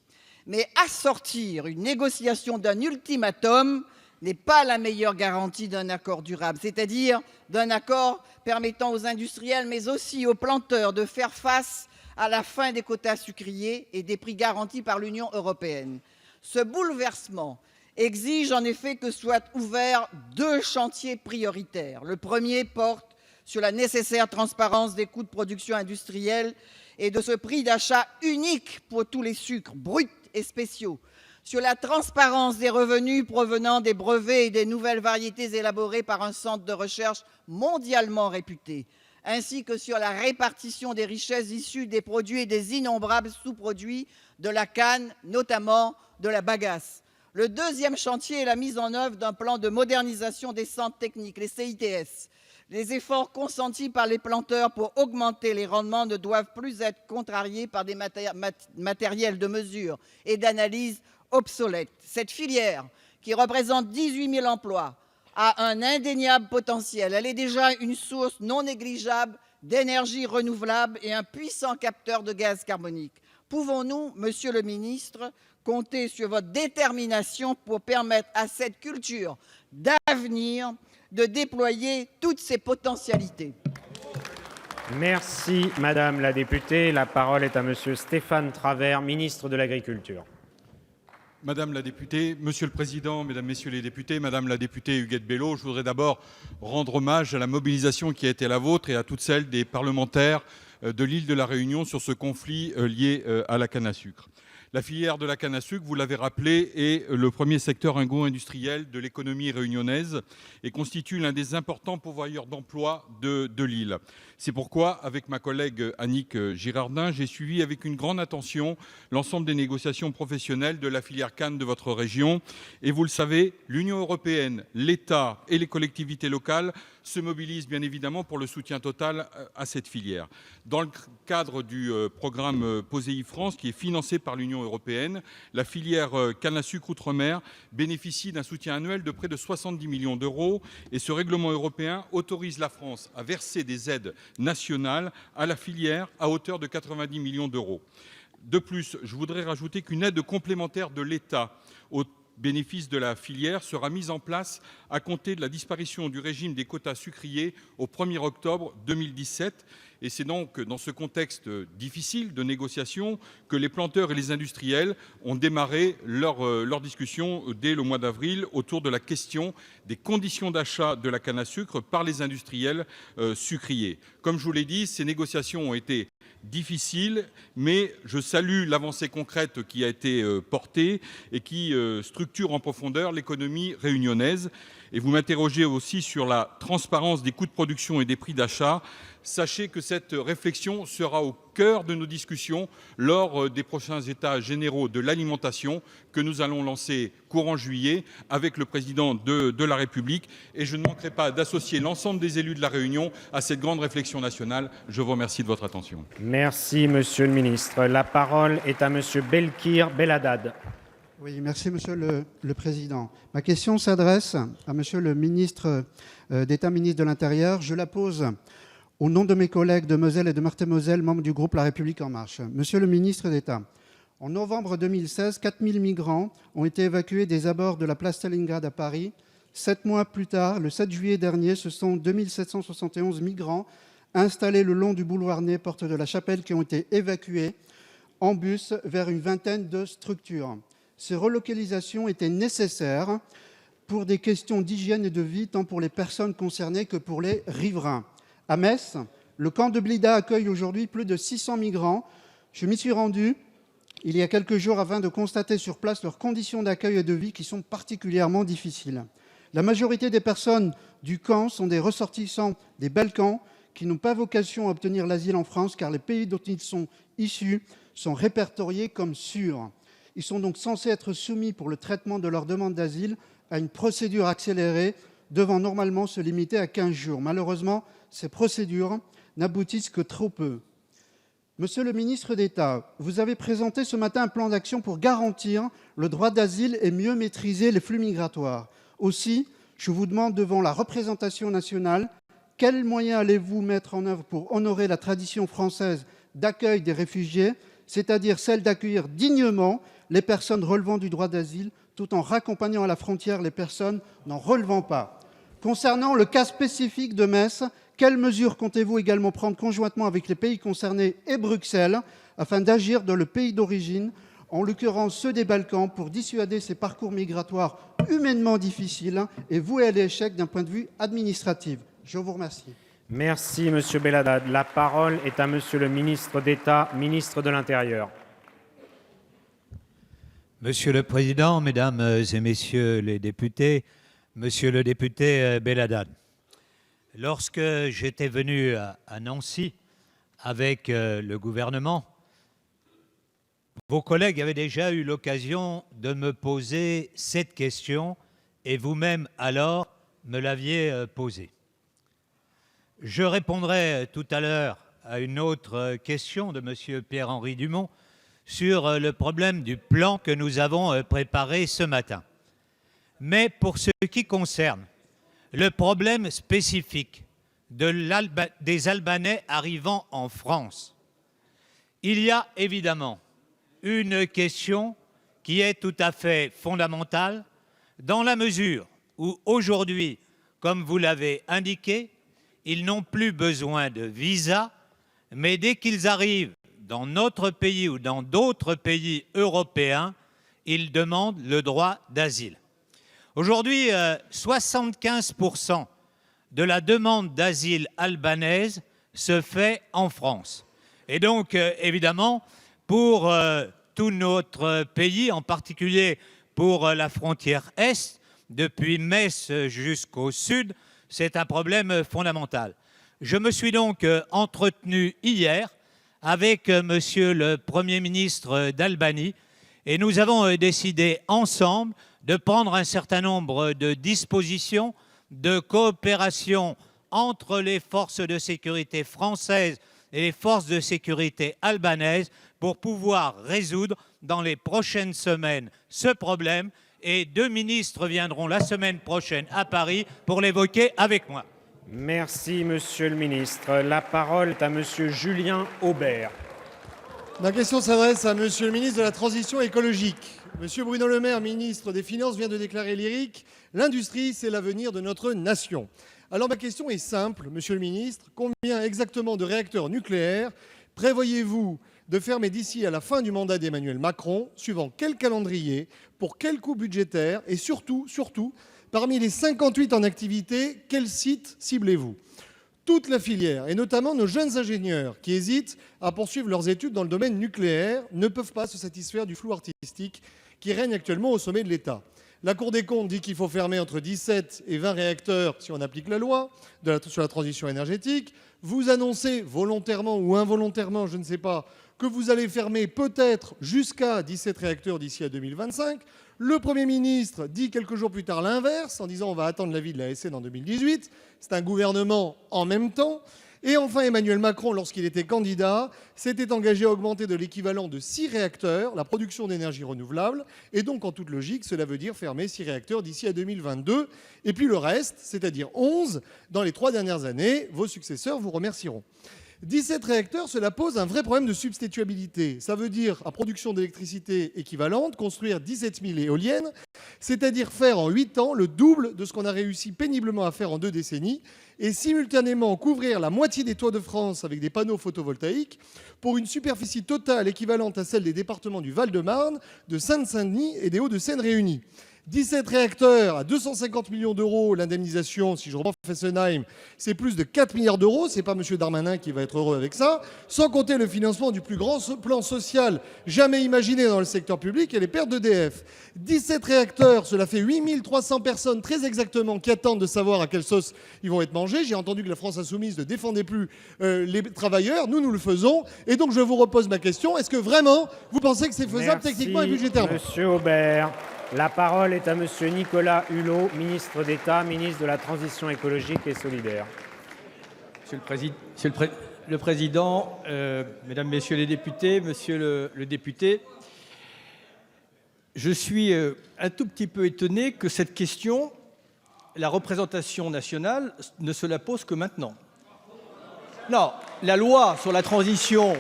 Mais assortir une négociation d'un ultimatum n'est pas la meilleure garantie d'un accord durable, c'est-à-dire d'un accord permettant aux industriels, mais aussi aux planteurs de faire face à la fin des quotas sucriers et des prix garantis par l'Union européenne. Ce bouleversement exige en effet que soient ouverts 2 chantiers prioritaires. Le premier porte sur la nécessaire transparence des coûts de production industrielle et de ce prix d'achat unique pour tous les sucres, bruts et spéciaux, sur la transparence des revenus provenant des brevets et des nouvelles variétés élaborées par un centre de recherche mondialement réputé, ainsi que sur la répartition des richesses issues des produits et des innombrables sous-produits de la canne, notamment de la bagasse. Le deuxième chantier est la mise en œuvre d'un plan de modernisation des centres techniques, les CITS. Les efforts consentis par les planteurs pour augmenter les rendements ne doivent plus être contrariés par des matériels de mesure et d'analyse obsolètes. Cette filière, qui représente 18 000 emplois, a un indéniable potentiel. Elle est déjà une source non négligeable d'énergie renouvelable et un puissant capteur de gaz carbonique. Pouvons-nous, Monsieur le ministre, compter sur votre détermination pour permettre à cette culture d'avenir de déployer toutes ses potentialités? Merci, Madame la députée. La parole est à Monsieur Stéphane Travert, ministre de l'Agriculture. Madame la députée, Monsieur le Président, Mesdames, Messieurs les députés, Madame la députée Huguette Bello, je voudrais d'abord rendre hommage à la mobilisation qui a été la vôtre et à toutes celles des parlementaires de l'île de la Réunion sur ce conflit lié à la canne à sucre. La filière de la canne à sucre, vous l'avez rappelé, est le premier secteur agro-industriel de l'économie réunionnaise et constitue l'un des importants pourvoyeurs d'emplois de l'île. C'est pourquoi, avec ma collègue Annick Girardin, j'ai suivi avec une grande attention l'ensemble des négociations professionnelles de la filière canne de votre région. Et vous le savez, l'Union européenne, l'État et les collectivités locales se mobilisent bien évidemment pour le soutien total à cette filière. Dans le cadre du programme POSEI France, qui est financé par l'Union européenne, la filière canne à sucre outre-mer bénéficie d'un soutien annuel de près de 70 millions d'euros et ce règlement européen autorise la France à verser des aides nationales à la filière à hauteur de 90 millions d'euros. De plus, je voudrais rajouter qu'une aide complémentaire de l'État au bénéfice de la filière sera mise en place à compter de la disparition du régime des quotas sucriers au 1er octobre 2017. Et c'est donc dans ce contexte difficile de négociation que les planteurs et les industriels ont démarré leur discussion dès le mois d'avril autour de la question des conditions d'achat de la canne à sucre par les industriels sucriers. Comme je vous l'ai dit, ces négociations ont été difficiles, mais je salue l'avancée concrète qui a été portée et qui structure en profondeur l'économie réunionnaise. Et vous m'interrogez aussi sur la transparence des coûts de production et des prix d'achat. Sachez que cette réflexion sera au cœur de nos discussions lors des prochains États généraux de l'alimentation que nous allons lancer courant juillet avec le président de la République. Et je ne manquerai pas d'associer l'ensemble des élus de la Réunion à cette grande réflexion nationale. Je vous remercie de votre attention. Merci, Monsieur le ministre. La parole est à Monsieur Belkir Belhaddad. Oui, merci Monsieur le Président. Ma question s'adresse à Monsieur le ministre d'État, ministre de l'Intérieur. Je la pose au nom de mes collègues de Moselle et de Meurthe-et-Moselle, membres du groupe La République En Marche. Monsieur le ministre d'État, en novembre 2016, 4000 migrants ont été évacués des abords de la place Stalingrad à Paris. 7 mois plus tard, le 7 juillet dernier, ce sont 2771 migrants installés le long du boulevard Ney, porte de la Chapelle, qui ont été évacués en bus vers une vingtaine de structures. Ces relocalisations étaient nécessaires pour des questions d'hygiène et de vie, tant pour les personnes concernées que pour les riverains. À Metz, le camp de Blida accueille aujourd'hui plus de 600 migrants. Je m'y suis rendu il y a quelques jours afin de constater sur place leurs conditions d'accueil et de vie qui sont particulièrement difficiles. La majorité des personnes du camp sont des ressortissants des Balkans qui n'ont pas vocation à obtenir l'asile en France car les pays dont ils sont issus sont répertoriés comme sûrs. Ils sont donc censés être soumis pour le traitement de leur demande d'asile à une procédure accélérée devant normalement se limiter à 15 jours. Malheureusement, ces procédures n'aboutissent que trop peu. Monsieur le ministre d'État, vous avez présenté ce matin un plan d'action pour garantir le droit d'asile et mieux maîtriser les flux migratoires. Aussi, je vous demande devant la représentation nationale, quels moyens allez-vous mettre en œuvre pour honorer la tradition française d'accueil des réfugiés, c'est-à-dire celle d'accueillir dignement les personnes relevant du droit d'asile, tout en raccompagnant à la frontière les personnes n'en relevant pas. Concernant le cas spécifique de Metz, quelles mesures comptez-vous également prendre conjointement avec les pays concernés et Bruxelles afin d'agir dans le pays d'origine, en l'occurrence ceux des Balkans, pour dissuader ces parcours migratoires humainement difficiles et voués à l'échec d'un point de vue administratif? Je vous remercie. Merci, Monsieur Belladad. La parole est à Monsieur le ministre d'État, ministre de l'Intérieur. Monsieur le Président, Mesdames et Messieurs les députés, Monsieur le député Belladad, lorsque j'étais venu à Nancy avec le gouvernement, vos collègues avaient déjà eu l'occasion de me poser cette question et vous-même alors me l'aviez posée. Je répondrai tout à l'heure à une autre question de M. Pierre-Henri Dumont sur le problème du plan que nous avons préparé ce matin. Mais pour ce qui concerne le problème spécifique des Albanais arrivant en France, il y a évidemment une question qui est tout à fait fondamentale dans la mesure où aujourd'hui, comme vous l'avez indiqué, ils n'ont plus besoin de visa, mais dès qu'ils arrivent dans notre pays ou dans d'autres pays européens, ils demandent le droit d'asile. Aujourd'hui, 75% de la demande d'asile albanaise se fait en France. Et donc, évidemment, pour tout notre pays, en particulier pour la frontière Est, depuis Metz jusqu'au Sud, c'est un problème fondamental. Je me suis donc entretenu hier avec Monsieur le Premier ministre d'Albanie et nous avons décidé ensemble de prendre un certain nombre de dispositions de coopération entre les forces de sécurité françaises et les forces de sécurité albanaises pour pouvoir résoudre dans les prochaines semaines ce problème. Et 2 ministres viendront la semaine prochaine à Paris pour l'évoquer avec moi. Merci, Monsieur le ministre. La parole est à Monsieur Julien Aubert. Ma question s'adresse à Monsieur le ministre de la Transition écologique. Monsieur Bruno Le Maire, ministre des Finances, vient de déclarer lyrique « L'industrie, c'est l'avenir de notre nation ». Alors ma question est simple, Monsieur le ministre. Combien exactement de réacteurs nucléaires prévoyez-vous de fermer d'ici à la fin du mandat d'Emmanuel Macron, suivant quel calendrier, pour quel coût budgétaire et surtout, parmi les 58 en activité, quel site ciblez-vous? Toute la filière, et notamment nos jeunes ingénieurs qui hésitent à poursuivre leurs études dans le domaine nucléaire, ne peuvent pas se satisfaire du flou artistique qui règne actuellement au sommet de l'État. La Cour des comptes dit qu'il faut fermer entre 17 et 20 réacteurs si on applique la loi sur la transition énergétique. Vous annoncez volontairement ou involontairement, je ne sais pas, que vous allez fermer peut-être jusqu'à 17 réacteurs d'ici à 2025. Le Premier ministre dit quelques jours plus tard l'inverse, en disant on va attendre l'avis de la SN en 2018. C'est un gouvernement en même temps. Et enfin, Emmanuel Macron, lorsqu'il était candidat, s'était engagé à augmenter de l'équivalent de 6 réacteurs la production d'énergie renouvelable. Et donc, en toute logique, cela veut dire fermer 6 réacteurs d'ici à 2022. Et puis le reste, c'est-à-dire 11, dans les 3 dernières années, vos successeurs vous remercieront. 17 réacteurs, cela pose un vrai problème de substituabilité. Ça veut dire, à production d'électricité équivalente, construire 17 000 éoliennes, c'est-à-dire faire en 8 ans le double de ce qu'on a réussi péniblement à faire en 2 décennies, et simultanément couvrir la moitié des toits de France avec des panneaux photovoltaïques pour une superficie totale équivalente à celle des départements du Val-de-Marne, de Seine-Saint-Denis et des Hauts-de-Seine réunis. 17 réacteurs à 250 millions d'euros, l'indemnisation, si je reprends Fessenheim, c'est plus de 4 milliards d'euros. C'est pas M. Darmanin qui va être heureux avec ça. Sans compter le financement du plus grand plan social jamais imaginé dans le secteur public et les pertes d'EDF. 17 réacteurs, cela fait 8300 personnes très exactement qui attendent de savoir à quelle sauce ils vont être mangés. J'ai entendu que la France Insoumise ne défendait plus les travailleurs. Nous le faisons. Et donc je vous repose ma question. Est-ce que vraiment vous pensez que c'est faisable techniquement et budgétairement? Monsieur Aubert. La parole est à Monsieur Nicolas Hulot, ministre d'État, ministre de la Transition écologique et solidaire. Monsieur le Président, Mesdames, Messieurs les députés, Monsieur le député, je suis un tout petit peu étonné que cette question, la représentation nationale, ne se la pose que maintenant. Non, la loi sur la transition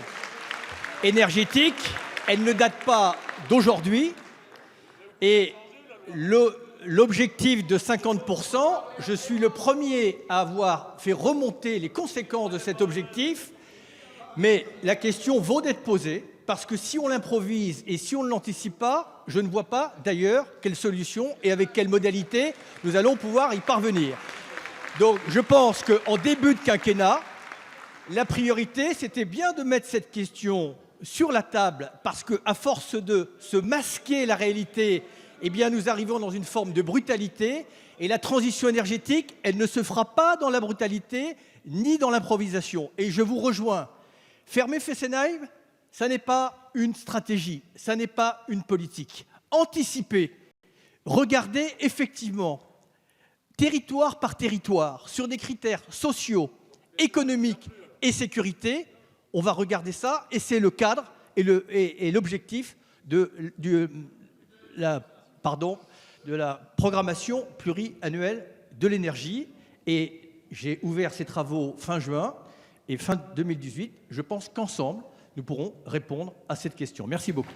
énergétique, elle ne date pas d'aujourd'hui. Et l'objectif de 50%, je suis le premier à avoir fait remonter les conséquences de cet objectif. Mais la question vaut d'être posée, parce que si on l'improvise et si on ne l'anticipe pas, je ne vois pas d'ailleurs quelle solution et avec quelle modalité nous allons pouvoir y parvenir. Donc je pense qu'en début de quinquennat, la priorité, c'était bien de mettre cette question sur la table, parce qu'à force de se masquer la réalité, eh bien, nous arrivons dans une forme de brutalité. Et la transition énergétique, elle ne se fera pas dans la brutalité ni dans l'improvisation. Et je vous rejoins. Fermer Fessenheim, ça n'est pas une stratégie, ça n'est pas une politique. Anticiper, regarder effectivement, territoire par territoire, sur des critères sociaux, économiques et sécurité, on va regarder ça et c'est le cadre et l'objectif de la programmation pluriannuelle de l'énergie. Et j'ai ouvert ces travaux fin juin et fin 2018. Je pense qu'ensemble, nous pourrons répondre à cette question. Merci beaucoup.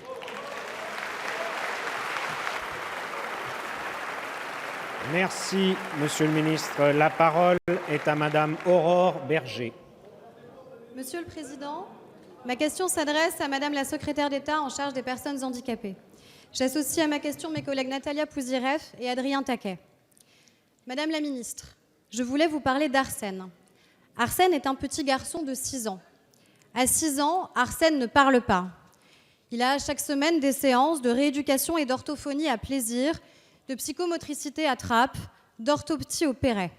Merci, Monsieur le Ministre. La parole est à Madame Aurore Berger. Monsieur le Président, ma question s'adresse à Madame la Secrétaire d'État en charge des personnes handicapées. J'associe à ma question mes collègues Natalia Pouziref et Adrien Taquet. Madame la Ministre, je voulais vous parler d'Arsène. Arsène est un petit garçon de 6 ans. À 6 ans, Arsène ne parle pas. Il a chaque semaine des séances de rééducation et d'orthophonie à plaisir, de psychomotricité à trappe, d'orthoptie au Perret.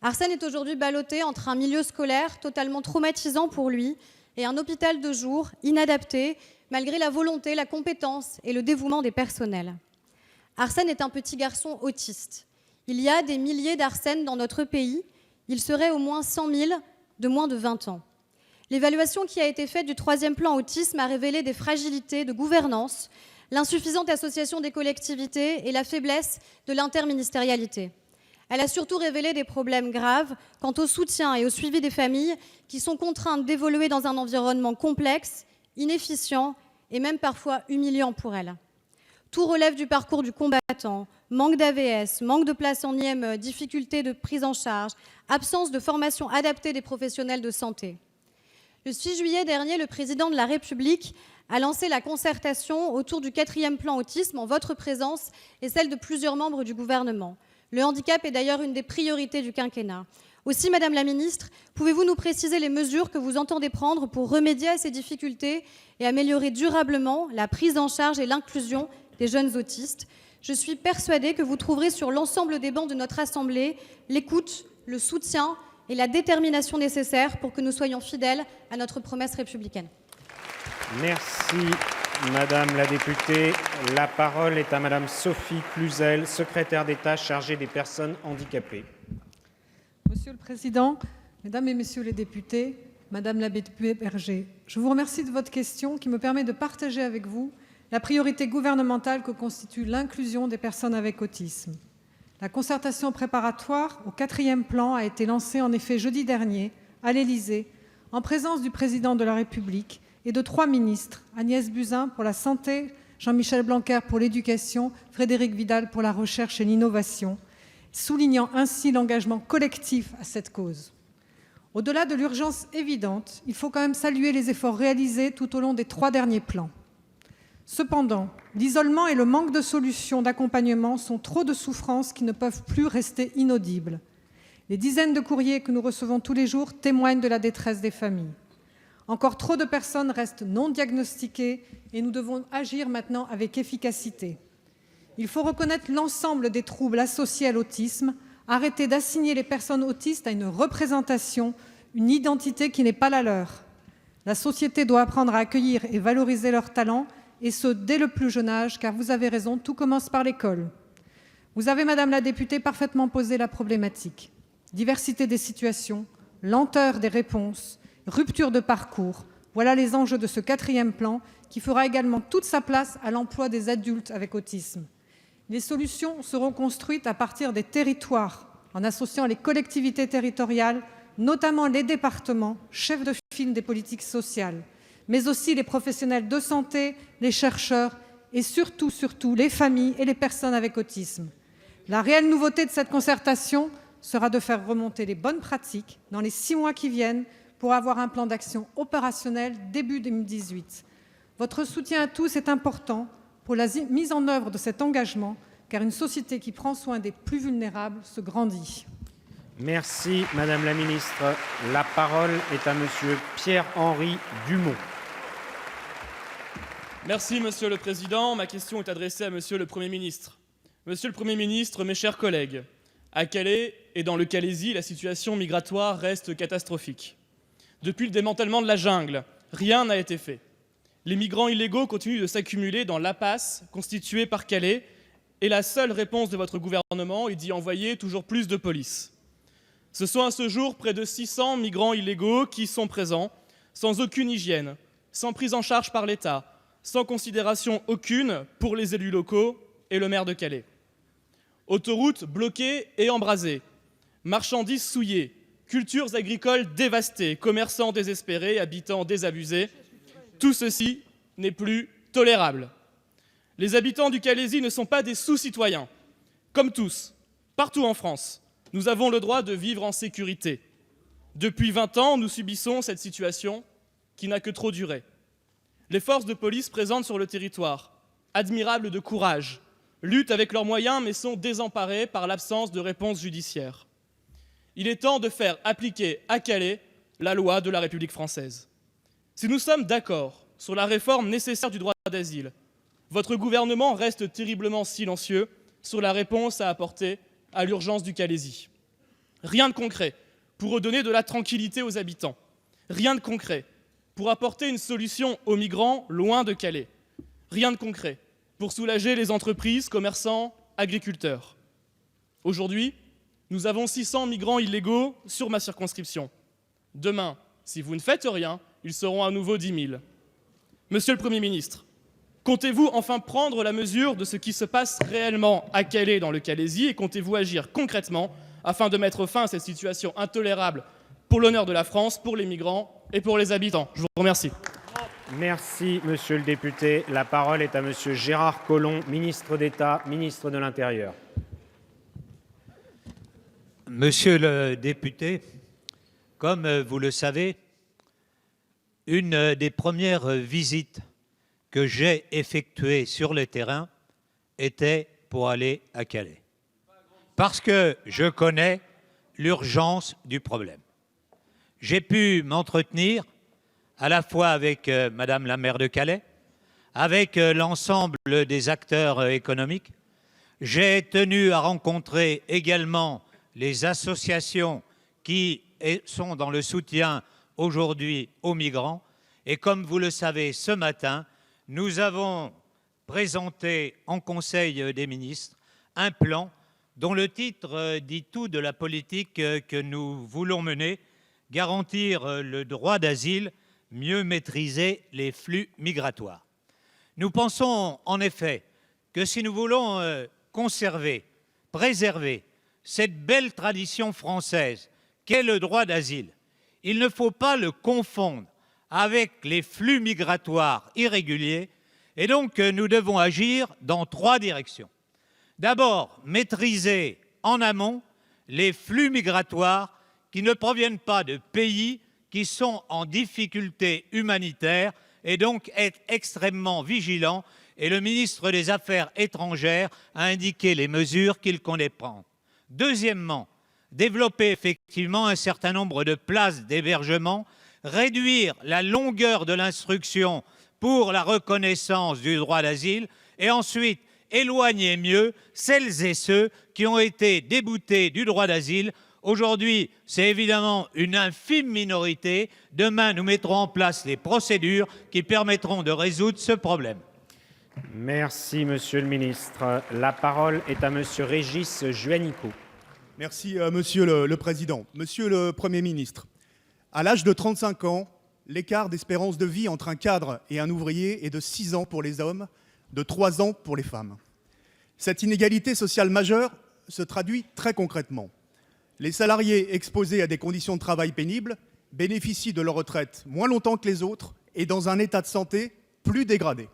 Arsène est aujourd'hui ballotté entre un milieu scolaire totalement traumatisant pour lui et un hôpital de jour inadapté, malgré la volonté, la compétence et le dévouement des personnels. Arsène est un petit garçon autiste. Il y a des milliers d'Arsène dans notre pays. Il serait au moins 100 000 de moins de 20 ans. L'évaluation qui a été faite du 3e plan autisme a révélé des fragilités de gouvernance, l'insuffisante association des collectivités et la faiblesse de l'interministérialité. Elle a surtout révélé des problèmes graves quant au soutien et au suivi des familles qui sont contraintes d'évoluer dans un environnement complexe, inefficient et même parfois humiliant pour elles. Tout relève du parcours du combattant, manque d'AVS, manque de place en IME, difficulté de prise en charge, absence de formation adaptée des professionnels de santé. Le 6 juillet dernier, le président de la République a lancé la concertation autour du 4e plan autisme en votre présence et celle de plusieurs membres du gouvernement. Le handicap est d'ailleurs une des priorités du quinquennat. Aussi, Madame la Ministre, pouvez-vous nous préciser les mesures que vous entendez prendre pour remédier à ces difficultés et améliorer durablement la prise en charge et l'inclusion des jeunes autistes? Je suis persuadée que vous trouverez sur l'ensemble des bancs de notre Assemblée l'écoute, le soutien et la détermination nécessaires pour que nous soyons fidèles à notre promesse républicaine. Merci, Madame la députée. La parole est à Madame Sophie Cluzel, secrétaire d'État chargée des personnes handicapées. Monsieur le Président, Mesdames et Messieurs les députés, Madame la députée Berger, je vous remercie de votre question qui me permet de partager avec vous la priorité gouvernementale que constitue l'inclusion des personnes avec autisme. La concertation préparatoire au 4e plan a été lancée en effet jeudi dernier à l'Élysée en présence du Président de la République et de 3 ministres, Agnès Buzyn pour la santé, Jean-Michel Blanquer pour l'éducation, Frédérique Vidal pour la recherche et l'innovation, soulignant ainsi l'engagement collectif à cette cause. Au-delà de l'urgence évidente, il faut quand même saluer les efforts réalisés tout au long des 3 derniers plans. Cependant, l'isolement et le manque de solutions d'accompagnement sont trop de souffrances qui ne peuvent plus rester inaudibles. Les dizaines de courriers que nous recevons tous les jours témoignent de la détresse des familles. Encore trop de personnes restent non diagnostiquées et nous devons agir maintenant avec efficacité. Il faut reconnaître l'ensemble des troubles associés à l'autisme, arrêter d'assigner les personnes autistes à une représentation, une identité qui n'est pas la leur. La société doit apprendre à accueillir et valoriser leurs talents, et ce, dès le plus jeune âge, car vous avez raison, tout commence par l'école. Vous avez, Madame la députée, parfaitement posé la problématique. Diversité des situations, lenteur des réponses, rupture de parcours, voilà les enjeux de ce 4e plan qui fera également toute sa place à l'emploi des adultes avec autisme. Les solutions seront construites à partir des territoires, en associant les collectivités territoriales, notamment les départements, chefs de file des politiques sociales, mais aussi les professionnels de santé, les chercheurs et surtout les familles et les personnes avec autisme. La réelle nouveauté de cette concertation sera de faire remonter les bonnes pratiques dans les 6 mois qui viennent pour avoir un plan d'action opérationnel début 2018. Votre soutien à tous est important pour la mise en œuvre de cet engagement, car une société qui prend soin des plus vulnérables se grandit. Merci, Madame la Ministre. La parole est à Monsieur Pierre-Henri Dumont. Merci, Monsieur le Président. Ma question est adressée à Monsieur le Premier ministre. Monsieur le Premier ministre, mes chers collègues, à Calais et dans le Calaisis, la situation migratoire reste catastrophique. Depuis le démantèlement de la jungle, rien n'a été fait. Les migrants illégaux continuent de s'accumuler dans l'impasse constituée par Calais et la seule réponse de votre gouvernement est d'y envoyer toujours plus de police. Ce sont à ce jour près de 600 migrants illégaux qui sont présents, sans aucune hygiène, sans prise en charge par l'État, sans considération aucune pour les élus locaux et le maire de Calais. Autoroutes bloquées et embrasées, marchandises souillées, cultures agricoles dévastées, commerçants désespérés, habitants désabusés, tout ceci n'est plus tolérable. Les habitants du Calaisis ne sont pas des sous-citoyens. Comme tous, partout en France, nous avons le droit de vivre en sécurité. Depuis 20 ans, nous subissons cette situation qui n'a que trop duré. Les forces de police présentes sur le territoire, admirables de courage, luttent avec leurs moyens mais sont désemparées par l'absence de réponse judiciaire. Il est temps de faire appliquer à Calais la loi de la République française. Si nous sommes d'accord sur la réforme nécessaire du droit d'asile, votre gouvernement reste terriblement silencieux sur la réponse à apporter à l'urgence du Calaisis. Rien de concret pour redonner de la tranquillité aux habitants. Rien de concret pour apporter une solution aux migrants loin de Calais. Rien de concret pour soulager les entreprises, commerçants, agriculteurs. Aujourd'hui, nous avons 600 migrants illégaux sur ma circonscription. Demain, si vous ne faites rien, ils seront à nouveau 10 000. Monsieur le Premier ministre, comptez-vous enfin prendre la mesure de ce qui se passe réellement à Calais dans le Calaisis et comptez-vous agir concrètement afin de mettre fin à cette situation intolérable pour l'honneur de la France, pour les migrants et pour les habitants? Je vous remercie. Merci, Monsieur le député. La parole est à Monsieur Gérard Collomb, ministre d'État, ministre de l'Intérieur. Monsieur le député, comme vous le savez, une des premières visites que j'ai effectuées sur le terrain était pour aller à Calais. Parce que je connais l'urgence du problème. J'ai pu m'entretenir à la fois avec Madame la maire de Calais, avec l'ensemble des acteurs économiques. J'ai tenu à rencontrer également les associations qui sont dans le soutien aujourd'hui aux migrants. Et comme vous le savez, ce matin, nous avons présenté en Conseil des ministres un plan dont le titre dit tout de la politique que nous voulons mener, garantir le droit d'asile, mieux maîtriser les flux migratoires. Nous pensons en effet que si nous voulons conserver, préserver cette belle tradition française qu'est le droit d'asile, il ne faut pas le confondre avec les flux migratoires irréguliers et donc nous devons agir dans 3 directions. D'abord, maîtriser en amont les flux migratoires qui ne proviennent pas de pays qui sont en difficulté humanitaire et donc être extrêmement vigilants. Et le ministre des Affaires étrangères a indiqué les mesures qu'il comptait prendre. Deuxièmement, développer effectivement un certain nombre de places d'hébergement, réduire la longueur de l'instruction pour la reconnaissance du droit d'asile et ensuite éloigner mieux celles et ceux qui ont été déboutés du droit d'asile. Aujourd'hui, c'est évidemment une infime minorité. Demain, nous mettrons en place les procédures qui permettront de résoudre ce problème. Merci, Monsieur le ministre. La parole est à Monsieur Régis Juanico. Merci, Monsieur le Président. Monsieur le Premier ministre, à l'âge de 35 ans, l'écart d'espérance de vie entre un cadre et un ouvrier est de 6 ans pour les hommes, de 3 ans pour les femmes. Cette inégalité sociale majeure se traduit très concrètement. Les salariés exposés à des conditions de travail pénibles bénéficient de leur retraite moins longtemps que les autres et dans un état de santé plus dégradé.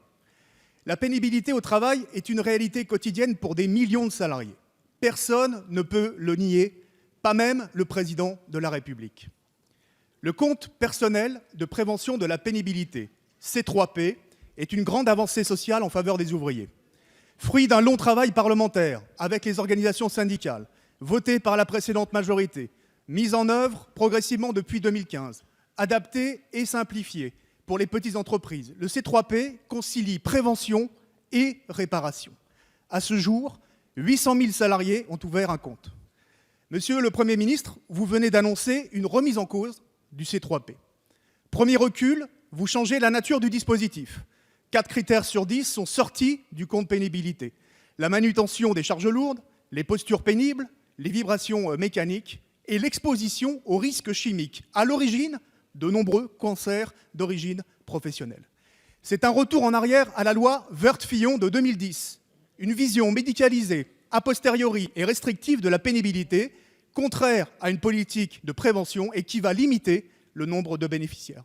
La pénibilité au travail est une réalité quotidienne pour des millions de salariés. Personne ne peut le nier, pas même le président de la République. Le compte personnel de prévention de la pénibilité, C3P, est une grande avancée sociale en faveur des ouvriers. Fruit d'un long travail parlementaire avec les organisations syndicales, voté par la précédente majorité, mise en œuvre progressivement depuis 2015, adapté et simplifié pour les petites entreprises, le C3P concilie prévention et réparation. À ce jour, 800 000 salariés ont ouvert un compte. Monsieur le Premier ministre, vous venez d'annoncer une remise en cause du C3P. Premier recul, vous changez la nature du dispositif. 4 critères sur 10 sont sortis du compte pénibilité. La manutention des charges lourdes, les postures pénibles, les vibrations mécaniques et l'exposition aux risques chimiques, à l'origine de nombreux cancers d'origine professionnelle. C'est un retour en arrière à la loi Woerth-Fillon de 2010, une vision médicalisée, a posteriori et restrictive de la pénibilité, contraire à une politique de prévention et qui va limiter le nombre de bénéficiaires.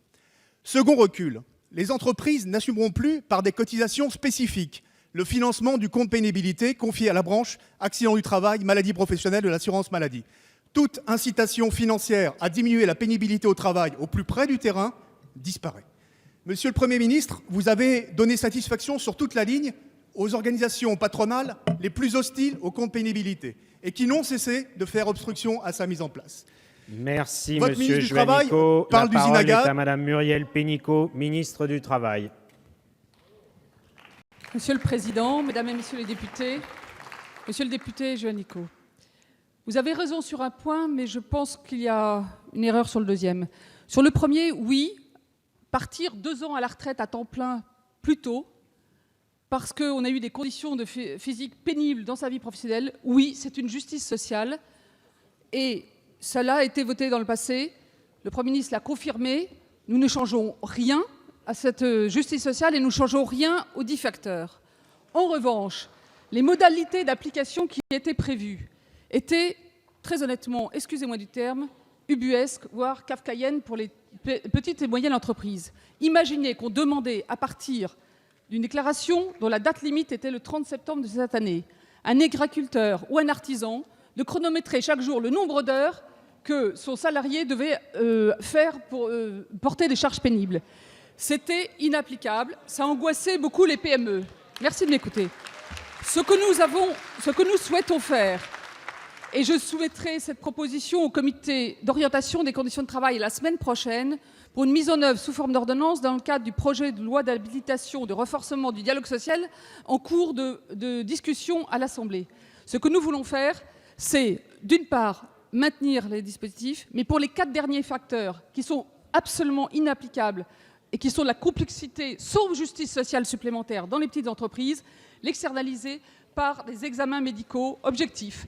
Second recul, les entreprises n'assumeront plus par des cotisations spécifiques le financement du compte pénibilité confié à la branche accident du travail, maladie professionnelle de l'assurance maladie. Toute incitation financière à diminuer la pénibilité au travail au plus près du terrain disparaît. Monsieur le Premier ministre, vous avez donné satisfaction sur toute la ligne aux organisations patronales les plus hostiles au compte pénibilité et qui n'ont cessé de faire obstruction à sa mise en place. Merci, Votre Monsieur ministre du Travail Juanico. parle La parole est d'usine à à Madame Muriel Pénicaud, ministre du Travail. Monsieur le Président, Mesdames et Messieurs les députés, Monsieur le député Juanico, vous avez raison sur un point, mais je pense qu'il y a une erreur sur le deuxième. Sur le premier, oui, partir 2 ans à la retraite à temps plein plus tôt, parce qu'on a eu des conditions de physique pénibles dans sa vie professionnelle, oui, c'est une justice sociale. Et cela a été voté dans le passé. Le Premier ministre l'a confirmé. Nous ne changeons rien à cette justice sociale et nous ne changeons rien aux 10 facteurs. En revanche, les modalités d'application qui étaient prévues étaient, très honnêtement, excusez-moi du terme, ubuesques, voire kafkaïennes pour les petites et moyennes entreprises. Imaginez qu'on demandait à partir d'une déclaration dont la date limite était le 30 septembre de cette année, un agriculteur ou un artisan de chronométrer chaque jour le nombre d'heures que son salarié devait faire pour porter des charges pénibles. C'était inapplicable, ça angoissait beaucoup les PME. Merci de m'écouter. Ce que nous souhaitons faire, et je soumettrai cette proposition au comité d'orientation des conditions de travail la semaine prochaine pour une mise en œuvre sous forme d'ordonnance dans le cadre du projet de loi d'habilitation de renforcement du dialogue social en cours de discussion à l'Assemblée. Ce que nous voulons faire, c'est d'une part maintenir les dispositifs, mais pour les 4 derniers facteurs qui sont absolument inapplicables et qui sont de la complexité sans justice sociale supplémentaire dans les petites entreprises, l'externaliser par des examens médicaux objectifs.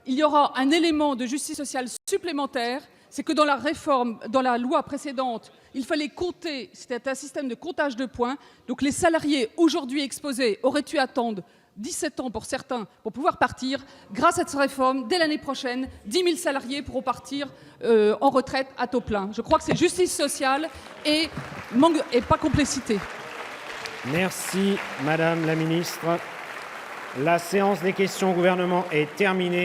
Il y aura un élément de justice sociale supplémentaire, c'est que dans la réforme, dans la loi précédente, il fallait compter, c'était un système de comptage de points, donc les salariés aujourd'hui exposés auraient dû attendre 17 ans pour certains pour pouvoir partir. Grâce à cette réforme, dès l'année prochaine, 10 000 salariés pourront partir en retraite à taux plein. Je crois que c'est justice sociale et pas complexité. Merci, Madame la Ministre. La séance des questions au gouvernement est terminée.